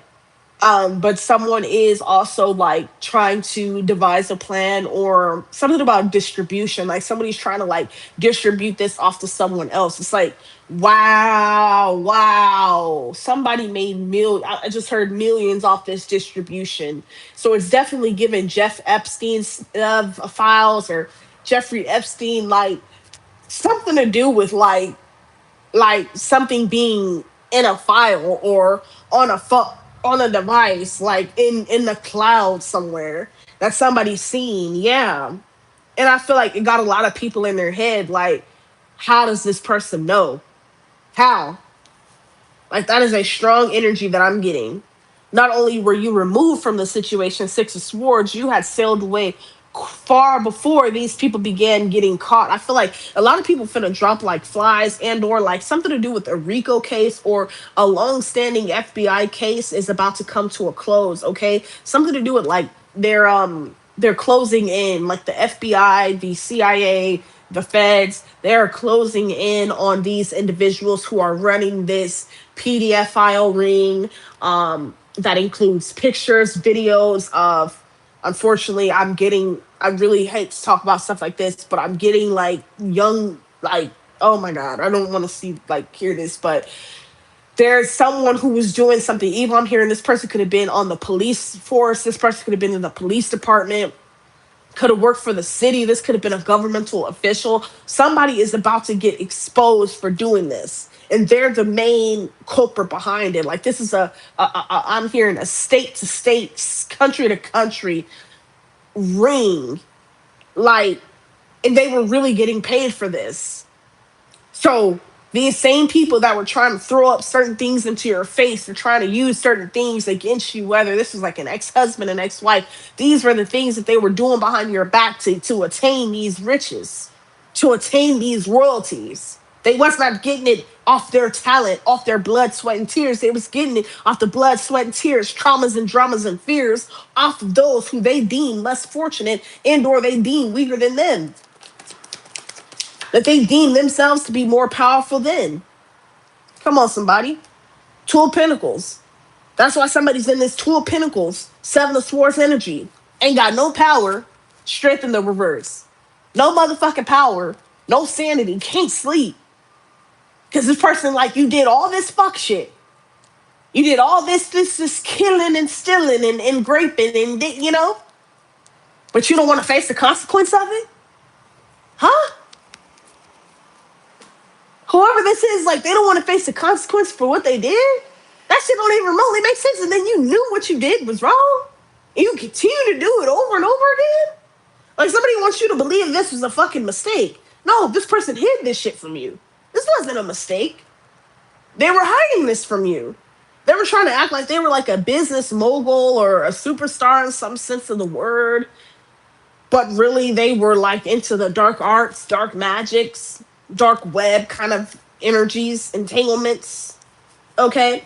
but someone is also like trying to devise a plan or something about distribution. Like somebody's trying to like distribute this off to someone else. It's like, wow, wow, somebody made I just heard millions off this distribution. So it's definitely given Jeff Epstein's files or Jeffrey Epstein like something to do with like something being in a file or on a on a device like in the cloud somewhere that somebody's seen. Yeah, and I feel like it got a lot of people in their head like, how does this person know? How? Like that is a strong energy that I'm getting. Not only were you removed from the situation, Six of Swords, you had sailed away far before these people began getting caught. I feel like a lot of people finna drop like flies and or like something to do with a RICO case or a long-standing FBI case is about to come to a close. Okay, something to do with like they're closing in, like the FBI, the CIA, the feds, they're closing in on these individuals who are running this PDF file ring that includes pictures, videos of, unfortunately, I really hate to talk about stuff like this, but I'm getting like young, like, oh my God, I don't want to see, like, hear this, but there's someone who was doing something evil. I'm hearing this person could have been on the police force, this person could have been in the police department, could have worked for the city. This could have been a governmental official. Somebody is about to get exposed for doing this, and they're the main culprit behind it. Like this is I'm hearing a state to state, country to country ring. Like, and they were really getting paid for this. So these same people that were trying to throw up certain things into your face, they're trying to use certain things against you, whether this was like an ex-husband, an ex-wife, these were the things that they were doing behind your back to attain these riches, to attain these royalties. They was not getting it off their talent, off their blood, sweat, and tears. They was getting it off the blood, sweat, and tears, traumas and dramas and fears off of those who they deem less fortunate and or they deem weaker than them, that they deem themselves to be more powerful than. Come on, somebody. Two of Pentacles. That's why somebody's in this Two of Pentacles, Seven of Swords energy. Ain't got no power, strength in the reverse. No motherfucking power, no sanity, can't sleep. Because this person, like, you did all this fuck shit. You did all this killing and stealing and raping and, but you don't want to face the consequence of it? Huh? Whoever this is, like, they don't want to face the consequence for what they did? That shit don't even remotely make sense. And then you knew what you did was wrong. And you continue to do it over and over again? Like, somebody wants you to believe this was a fucking mistake. No, this person hid this shit from you. This wasn't a mistake. They were hiding this from you. They were trying to act like they were like a business mogul or a superstar in some sense of the word. But really, they were like into the dark arts, dark magics, dark web kind of energies, entanglements. Okay?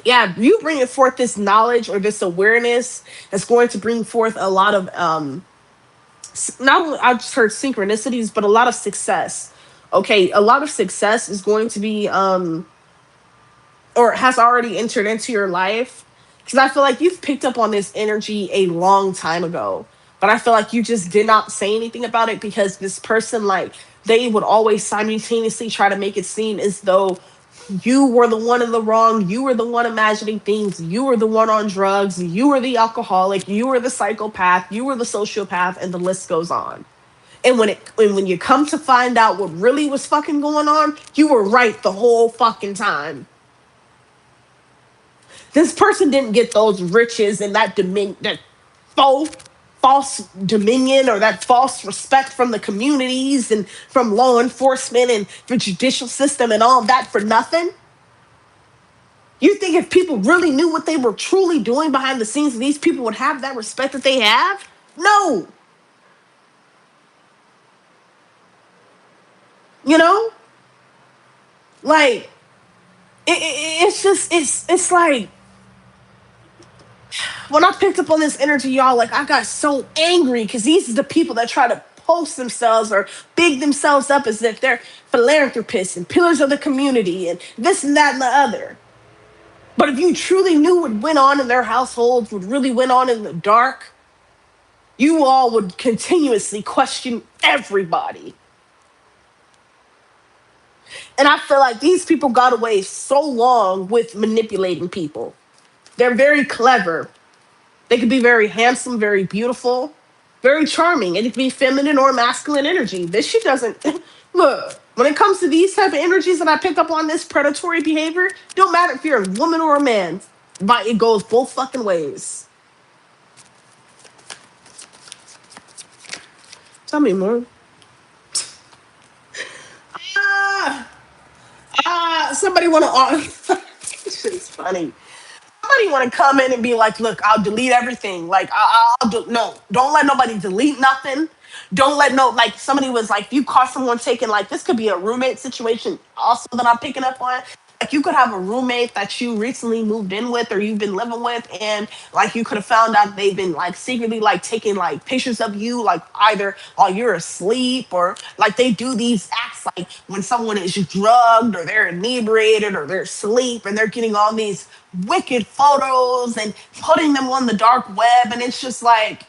Yeah, you bringing forth this knowledge or this awareness that's going to bring forth a lot of not only I just heard synchronicities, but a lot of success. Okay, a lot of success is going to be or has already entered into your life, because I feel like you've picked up on this energy a long time ago, but I feel like you just did not say anything about it because this person, like, they would always simultaneously try to make it seem as though you were the one in the wrong, you were the one imagining things, you were the one on drugs, you were the alcoholic, you were the psychopath, you were the sociopath, and the list goes on. And when you come to find out what really was fucking going on, you were right the whole fucking time. This person didn't get those riches and that false false dominion or that false respect from the communities and from law enforcement and the judicial system and all that for nothing. You think if people really knew what they were truly doing behind the scenes, these people would have that respect that they have? No. You know, like it's just it's like when I picked up on this energy, y'all, like I got so angry because these are the people that try to post themselves or big themselves up as if they're philanthropists and pillars of the community and this and that and the other. But if you truly knew what went on in their households, what really went on in the dark, you all would continuously question everybody. And I feel like these people got away so long with manipulating people. They're very clever. They could be very handsome, very beautiful, very charming. It could be feminine or masculine energy. This shit doesn't look. When it comes to these type of energies that I pick up on this predatory behavior, don't matter if you're a woman or a man, but it goes both fucking ways. Tell me more. Ah, somebody want to. This shit is funny. Somebody want to come in and be like, look, I'll delete everything. Like, I'll do, no, don't let nobody delete nothing. Don't let no, like, somebody was like, you caught someone taking, like, this could be a roommate situation also that I'm picking up on. Like, you could have a roommate that you recently moved in with or you've been living with, and like, you could have found out they've been like secretly like taking like pictures of you, like either while you're asleep or like they do these acts like when someone is drugged or they're inebriated or they're asleep and they're getting all these wicked photos and putting them on the dark web. And it's just like,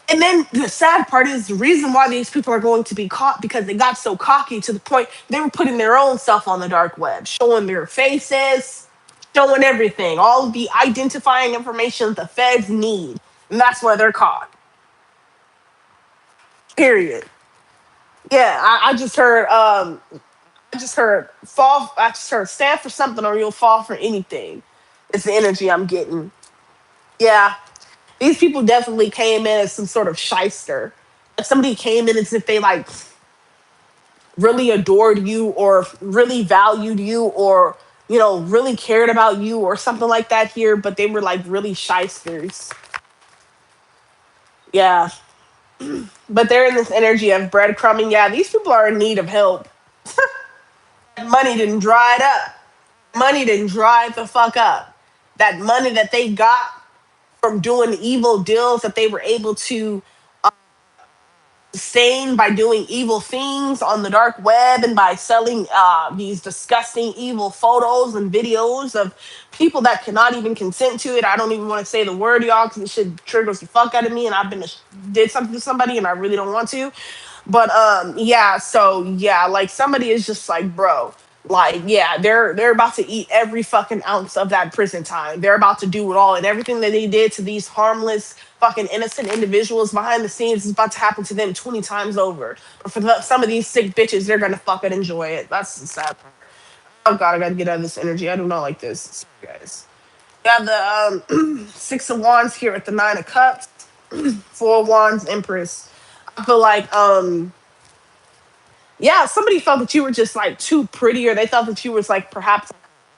and then the sad part is the reason why these people are going to be caught because they got so cocky to the point they were putting their own stuff on the dark web, showing their faces, showing everything, all of the identifying information the feds need. And that's why they're caught. Period. Yeah, I just heard I just heard stand for something or you'll fall for anything. It's the energy I'm getting. Yeah. These people definitely came in as some sort of shyster. Like somebody came in as if they like really adored you or really valued you or really cared about you or something like that here, but they were like really shysters. Yeah. But they're in this energy of breadcrumbing. Yeah, these people are in need of help. Money didn't dry it up. Money didn't dry the fuck up. That money that they got from doing evil deals that they were able to sustain by doing evil things on the dark web and by selling these disgusting evil photos and videos of people that cannot even consent to it. I don't even want to say the word, y'all, because it shit triggers the fuck out of me, and I've been did something to somebody, and I really don't want to. But yeah. So yeah, like somebody is just like, bro. Like, yeah, they're about to eat every fucking ounce of that prison time. They're about to do it all, and everything that they did to these harmless, fucking innocent individuals behind the scenes is about to happen to them 20 times over. But for some of these sick bitches, they're gonna fucking enjoy it. That's the sad part. Oh god, I gotta get out of this energy. I do not like this, sorry, guys. We have the Six of Wands here at the Nine of Cups, Four of Wands, Empress. I feel like yeah, somebody felt that you were just like too pretty, or they thought that you was like perhaps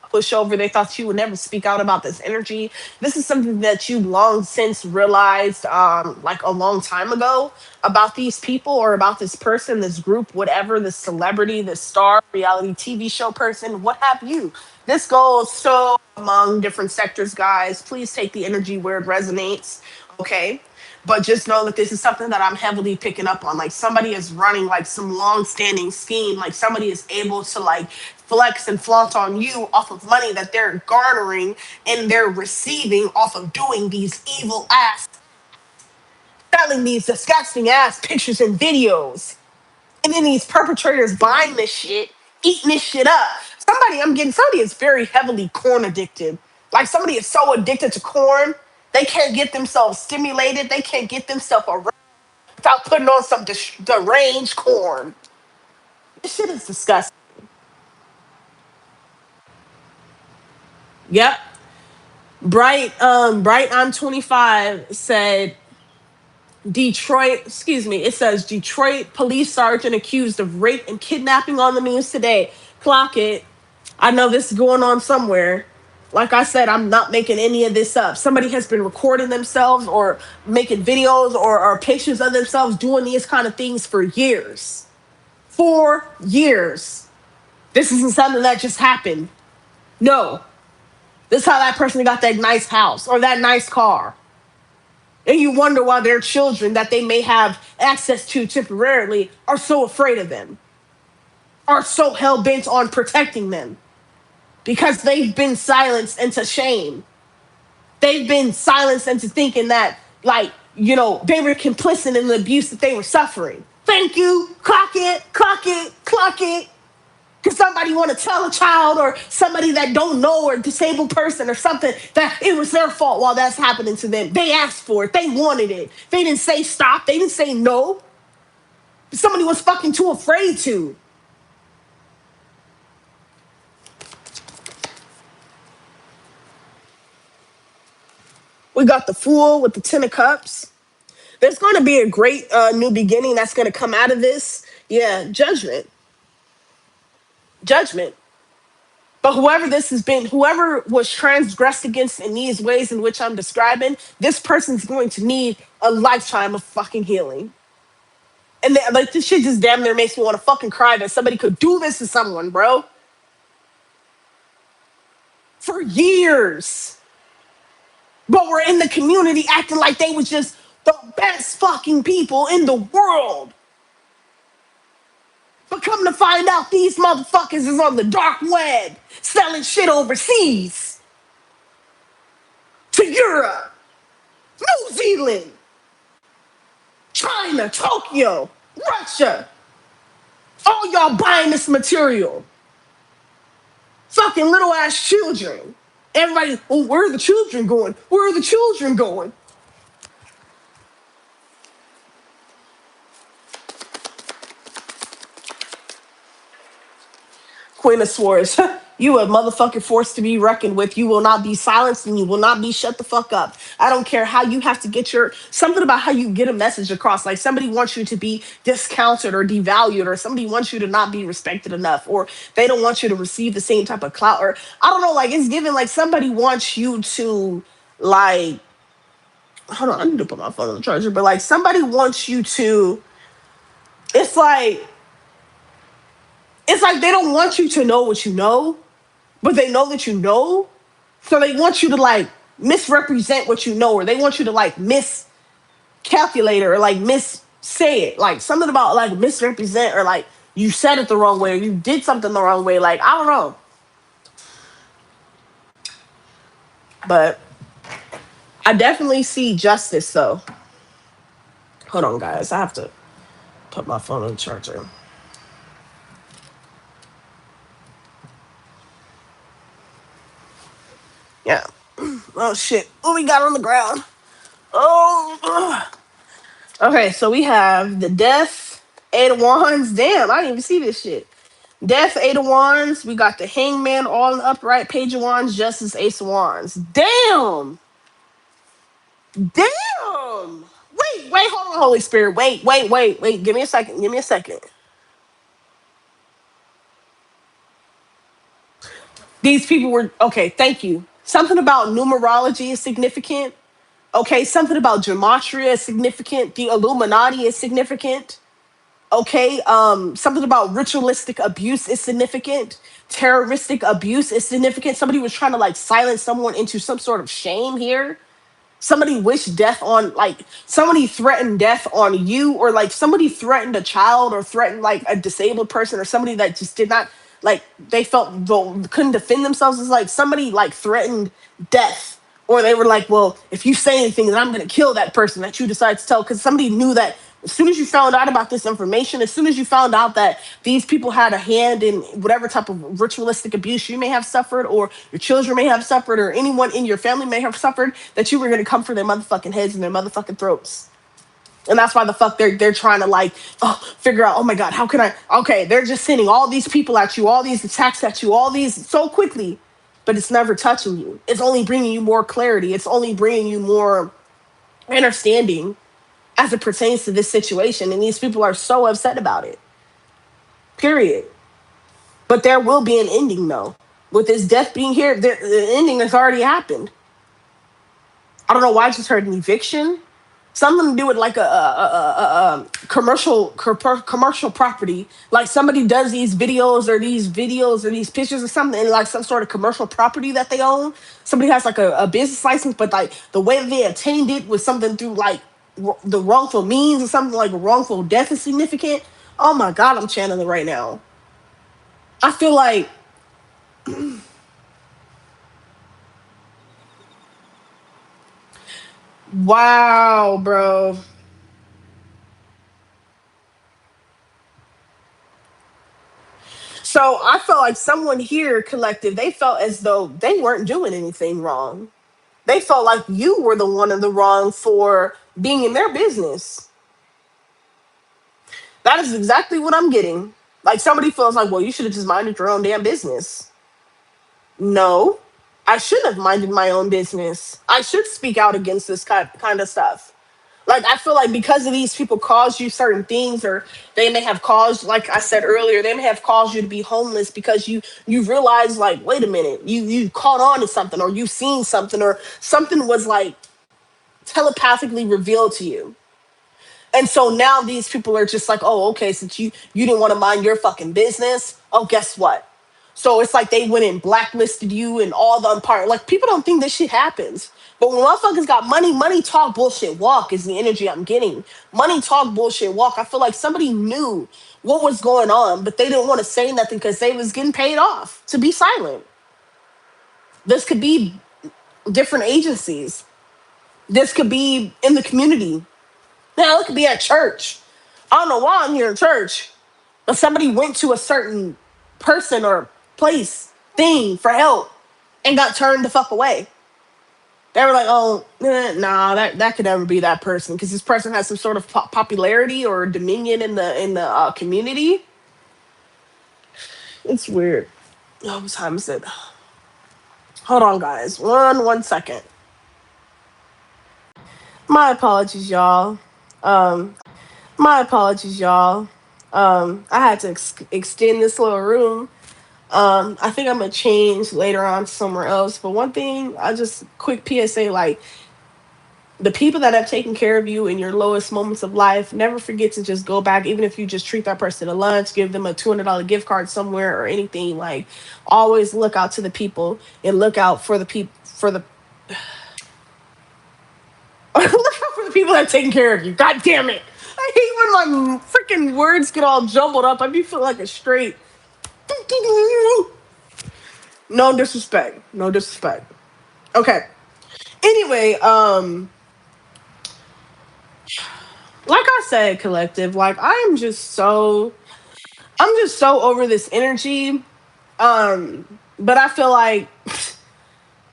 a pushover. They thought you would never speak out about this energy. This is something that you long since realized, like a long time ago about these people or about this person, this group, whatever, this celebrity, this star, reality TV show person, what have you. This goes so among different sectors, guys. Please take the energy where it resonates. Okay. But just know that this is something that I'm heavily picking up on. Like somebody is running like some long-standing scheme. Like somebody is able to like flex and flaunt on you off of money that they're garnering and they're receiving off of doing these evil ass, selling these disgusting ass pictures and videos. And then these perpetrators buying this shit, eating this shit up. Somebody is very heavily corn addicted. Like somebody is so addicted to corn, they can't get themselves stimulated. They can't get themselves around without putting on some deranged corn. This shit is disgusting. Yep. Bright I'm 25 said Detroit, excuse me, it says Detroit police sergeant accused of rape and kidnapping on the news today. Clock it. I know this is going on somewhere. Like I said, I'm not making any of this up. Somebody has been recording themselves or making videos or pictures of themselves doing these kind of things for years. 4 years. This isn't something that just happened. No. This is how that person got that nice house or that nice car. And you wonder why their children that they may have access to temporarily are so afraid of them, are so hell bent on protecting them because they've been silenced into shame. They've been silenced into thinking that, like, they were complicit in the abuse that they were suffering. Thank you. Clock it, clock it, clock it. Because somebody want to tell a child or somebody that don't know or disabled person or something that it was their fault while that's happening to them. They asked for it. They wanted it. They didn't say stop. They didn't say no. Somebody was fucking too afraid to. We got the Fool with the Ten of Cups. There's going to be a great new beginning that's going to come out of this. Yeah, judgment. Judgment. But whoever was transgressed against in these ways in which I'm describing, this person's going to need a lifetime of fucking healing. And like this shit just damn near makes me want to fucking cry that somebody could do this to someone, bro. For years. But we're in the community acting like they was just the best fucking people in the world. But come to find out, these motherfuckers is on the dark web selling shit overseas to Europe, New Zealand, China, Tokyo, Russia. All y'all buying this material. Fucking little ass children. Everybody, oh, where are the children going? Where are the children going? Queen of Swords, you a motherfucking force to be reckoned with. You will not be silenced and you will not be shut the fuck up. I don't care how you have to get something about how you get a message across. Like somebody wants you to be discounted or devalued, or somebody wants you to not be respected enough, or they don't want you to receive the same type of clout, or I don't know, like it's given like somebody wants you to like, hold on, I need to put my phone on the charger, but like somebody wants you to, it's like, they don't want you to know what you know, but they know that you know. So they want you to like misrepresent what you know, or they want you to like miscalculate or like say it. Like something about like misrepresent, or like you said it the wrong way, or you did something the wrong way. Like, I don't know. But I definitely see justice though. Hold on, guys. I have to put my phone on the charger. Yeah. Oh shit. What we got on the ground? Oh. Ugh. Okay, so we have the Death, Eight of Wands. Damn, I didn't even see this shit. Death, Eight of Wands. We got the Hangman, all in the upright. Page of Wands, Justice, Ace of Wands. Damn. Damn. Wait, hold on, Holy Spirit. Wait. Give me a second. These people were, okay, thank you. Something about numerology is significant. Okay, something about gematria is significant. The Illuminati is significant. Okay, something about ritualistic abuse is significant. Terroristic abuse is significant. Somebody was trying to like silence someone into some sort of shame here. somebody wished death on, like, somebody threatened death on you, or like somebody threatened a child or threatened like a disabled person or somebody that just did not, like, they felt couldn't defend themselves. It's like somebody like threatened death, or they were like, well, if you say anything, then I'm going to kill that person that you decide to tell, because somebody knew that as soon as you found out about this information, as soon as you found out that these people had a hand in whatever type of ritualistic abuse you may have suffered, or your children may have suffered, or anyone in your family may have suffered, that you were going to come for their motherfucking heads and their motherfucking throats. And that's why the fuck they're trying to, like, figure out, oh my god, how can I, okay, they're just sending all these people at you, all these attacks at you, all these so quickly, but it's never touching you. It's only bringing you more clarity. It's only bringing you more understanding as it pertains to this situation. And these people are so upset about it. Period. But there will be an ending, though. With this death being here, the ending has already happened. I don't know why I just heard an eviction. Something to do with like a commercial property. Like somebody does these videos or these pictures or something in like some sort of commercial property that they own. Somebody has like a business license, but like the way that they obtained it was something through like the wrongful means, or something like a wrongful death is significant. Oh my god, I'm channeling right now. I feel like wow, bro. So I felt like someone here, collective, they felt as though they weren't doing anything wrong. They felt like you were the one in the wrong for being in their business. That is exactly what I'm getting. Like somebody feels like, well, you should have just minded your own damn business. No, I should have minded my own business. I should speak out against this kind of stuff. Like I feel like because of these people cause you certain things, or they may have caused, like I said earlier, they may have caused you to be homeless because you realize, like, wait a minute, you caught on to something, or you seen something, or something was like telepathically revealed to you. And so now these people are just like, oh, okay, since you didn't want to mind your fucking business, oh, guess what? So it's like they went and blacklisted you and all the umpire. Like people don't think this shit happens. But when motherfuckers got money, money talk, bullshit walk is the energy I'm getting. Money talk, bullshit walk. I feel like somebody knew what was going on, but they didn't want to say nothing because they was getting paid off to be silent. This could be different agencies. This could be in the community. Now it could be at church. I don't know why I'm here in church, but somebody went to a certain person or place, thing for help and got turned the fuck away. They were like, oh, nah, that could never be that person because this person has some sort of popularity or dominion in the community. It's weird. Oh, what time is it? Hold on, guys. One second. My apologies, y'all. Um, my apologies, y'all. I had to extend this little room. I think I'm gonna change later on somewhere else. But one thing, I just quick PSA, like the people that have taken care of you in your lowest moments of life, never forget to just go back, even if you just treat that person to lunch, give them a $200 gift card somewhere or anything. Like, always look out to the people and look out for the people for the look out for the people that are taking care of you. God damn it! I hate when my freaking words get all jumbled up. I be feeling like a straight. No disrespect. No disrespect. Okay. Anyway, like I said, collective, like I'm just so over this energy. But I feel like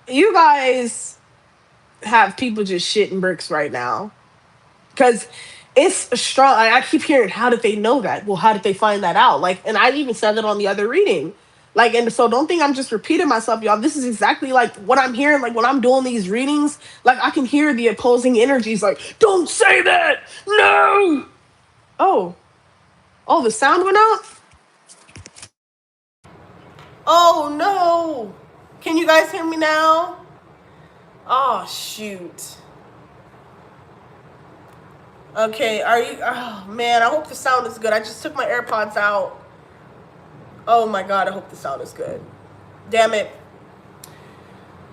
you guys have people just shitting bricks right now. Because it's a strong, I keep hearing, how did they know that? Well, how did they find that out? Like, and I even said that on the other reading. Like, and so don't think I'm just repeating myself, y'all. This is exactly like what I'm hearing. Like when I'm doing these readings, like I can hear the opposing energies. Like, don't say that. No. Oh, oh, the sound went out. Oh no. Can you guys hear me now? Oh shoot. Okay, are you? Oh man, I hope the sound is good. I just took my AirPods out. Oh my god, I hope the sound is good. Damn it.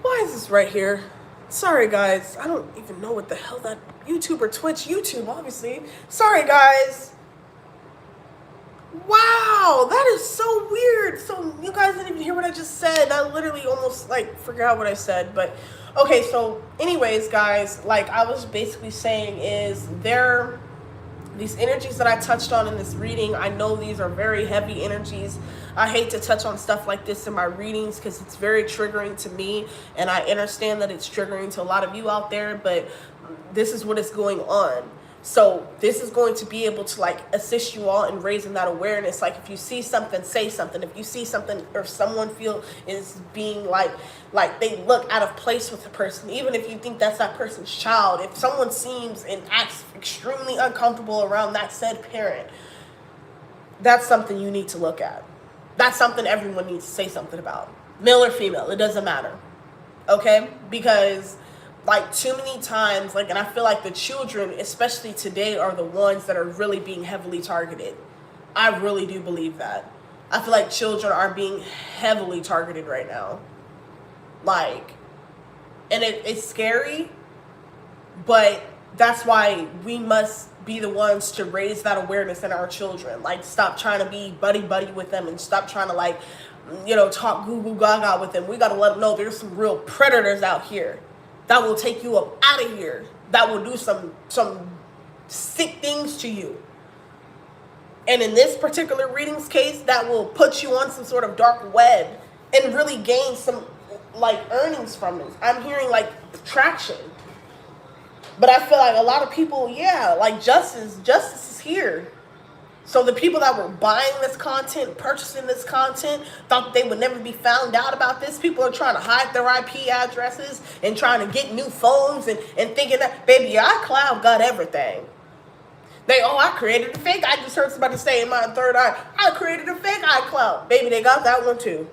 Why is this right here? Sorry, guys. I don't even know what the hell that YouTube or Twitch. YouTube, obviously. Sorry, guys. Wow, that is so weird. So you guys didn't even hear what I just said. I literally almost like forgot what I said. But okay, so anyways, guys, like I was basically saying is these energies that I touched on in this reading, I know these are very heavy energies. I hate to touch on stuff like this in my readings because it's very triggering to me, and I understand that it's triggering to a lot of you out there, but this is what is going on. So this is going to be able to like assist you all in raising that awareness. Like if you see something, say something. If you see something or someone feel is being like they look out of place with a person, even if you think that's that person's child, if someone seems and acts extremely uncomfortable around that said parent, that's something you need to look at. That's something everyone needs to say something about. Male or female, it doesn't matter. Okay? Because like too many times, like, and I feel like the children, especially today, are the ones that are really being heavily targeted. I really do believe that. I feel like children are being heavily targeted right now. Like, and it's scary, but that's why we must be the ones to raise that awareness in our children. Like, stop trying to be buddy with them and stop trying to like, talk goo goo gaga with them. We got to let them know there's some real predators out here that will take you up out of here, that will do some sick things to you. And in this particular readings case, that will put you on some sort of dark web and really gain some like earnings from this. I'm hearing like traction. But I feel like a lot of people, like justice is here. So the people that were buying this content, purchasing this content, thought they would never be found out about this. People are trying to hide their IP addresses and trying to get new phones and thinking that, baby, iCloud got everything. I created a fake. I just heard somebody say in my third eye, I created a fake iCloud. Baby, they got that one too.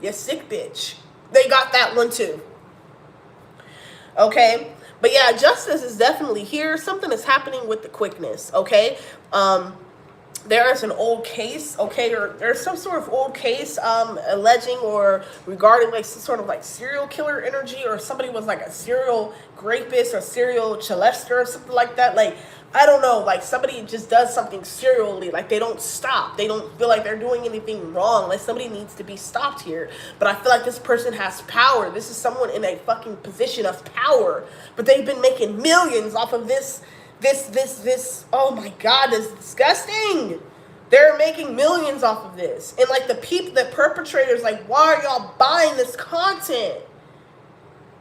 You sick bitch. They got that one too. Okay? But yeah, justice is definitely here. Something is happening with the quickness, okay? There is an old case, okay, or there's some sort of old case alleging or regarding like some sort of like serial killer energy, or somebody was like a serial rapist or serial cholester or something like that. Like, I don't know, like somebody just does something serially, like they don't stop. They don't feel like they're doing anything wrong. Like somebody needs to be stopped here. But I feel like this person has power. This is someone in a fucking position of power. But they've been making millions off of this, oh my God, this is disgusting. They're making millions off of this. And like the people, the perpetrators, like, why are y'all buying this content?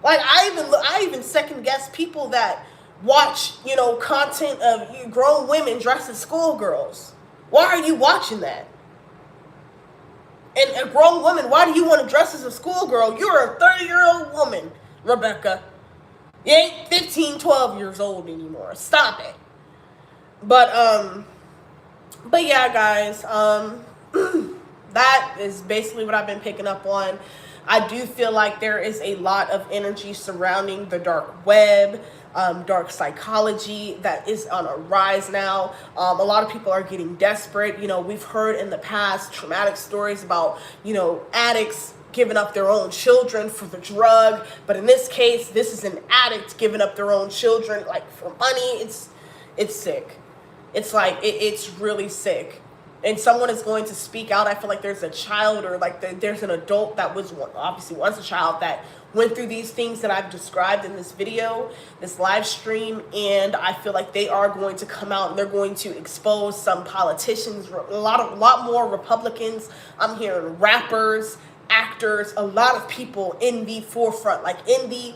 Like I even second guess people that watch, content of grown women dressed as schoolgirls. Why are you watching that? And a grown woman, why do you want to dress as a schoolgirl? You're a 30-year-old woman, Rebecca. You ain't 15, 12 years old anymore. Stop it. But yeah, guys, that is basically what I've been picking up on. I do feel like there is a lot of energy surrounding the dark web, dark psychology that is on a rise now. A lot of people are getting desperate. We've heard in the past traumatic stories about, addicts giving up their own children for the drug. But in this case, this is an addict giving up their own children, like, for money. It's sick. It's like, it's really sick. And someone is going to speak out. I feel like there's a child, or like there's an adult that was obviously once a child that went through these things that I've described in this video, this live stream, and I feel like they are going to come out and they're going to expose some politicians, a lot more Republicans. I'm hearing rappers, actors, a lot of people in the forefront, like in the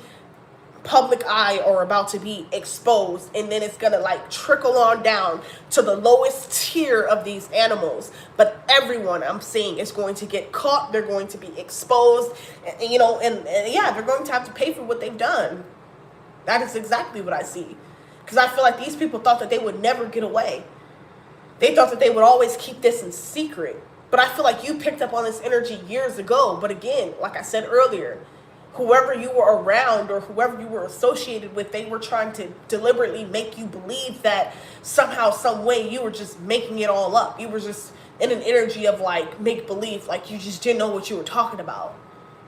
public eye, are about to be exposed, and then it's gonna like trickle on down to the lowest tier of these animals. But everyone, I'm saying, is going to get caught. They're going to be exposed, and yeah, they're going to have to pay for what they've done. That is exactly what I see, because I feel like these people thought that they would never get away. They thought that they would always keep this in secret. But I feel like you picked up on this energy years ago. But again, like I said earlier, whoever you were around or whoever you were associated with, they were trying to deliberately make you believe that somehow, some way, you were just making it all up. You were just in an energy of like make-believe, like you just didn't know what you were talking about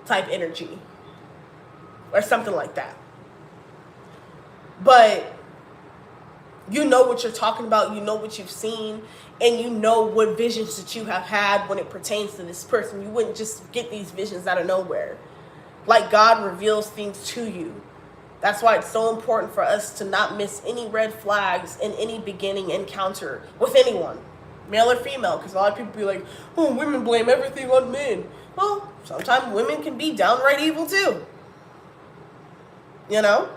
type energy or something like that. But you know what you're talking about, you know what you've seen, and you know what visions that you have had when it pertains to this person. You wouldn't just get these visions out of nowhere. Like, God reveals things to you. That's why it's so important for us to not miss any red flags in any beginning encounter with anyone, male or female, because a lot of people be like, oh, women blame everything on men. Well, sometimes women can be downright evil too. You know?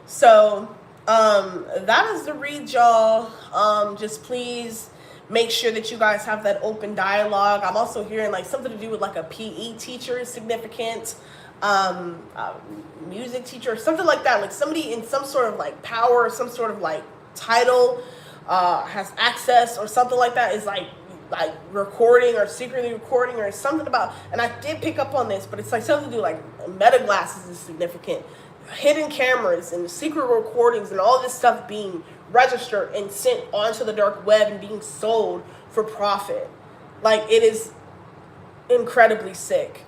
So, that is the read, y'all. Just please make sure that you guys have that open dialogue. I'm also hearing like something to do with like a PE teacher is significant, music teacher, something like that. Like somebody in some sort of like power, some sort of like title, has access or something like that, is like recording or secretly recording or something about. And I did pick up on this, but it's like something to do like meta glasses is significant. Hidden cameras and secret recordings and all this stuff being registered and sent onto the dark web and being sold for profit. Like, it is incredibly sick.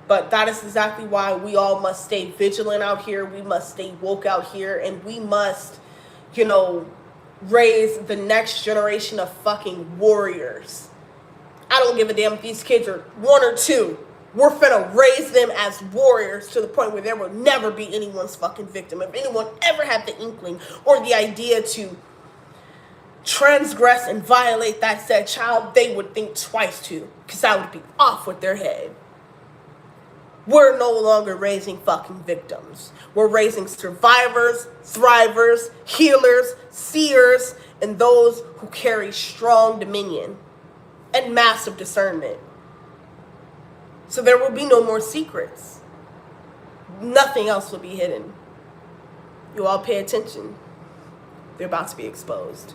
But that is exactly why we all must stay vigilant out here. We must stay woke out here. And we must, raise the next generation of fucking warriors. I don't give a damn if these kids are 1 or 2. We're finna raise them as warriors to the point where there will never be anyone's fucking victim. If anyone ever had the inkling or the idea to transgress and violate that said child, they would think twice too, because that would be off with their head. We're no longer raising fucking victims. We're raising survivors, thrivers, healers, seers, and those who carry strong dominion and massive discernment. So there will be no more secrets. Nothing else will be hidden. You all pay attention. They're about to be exposed.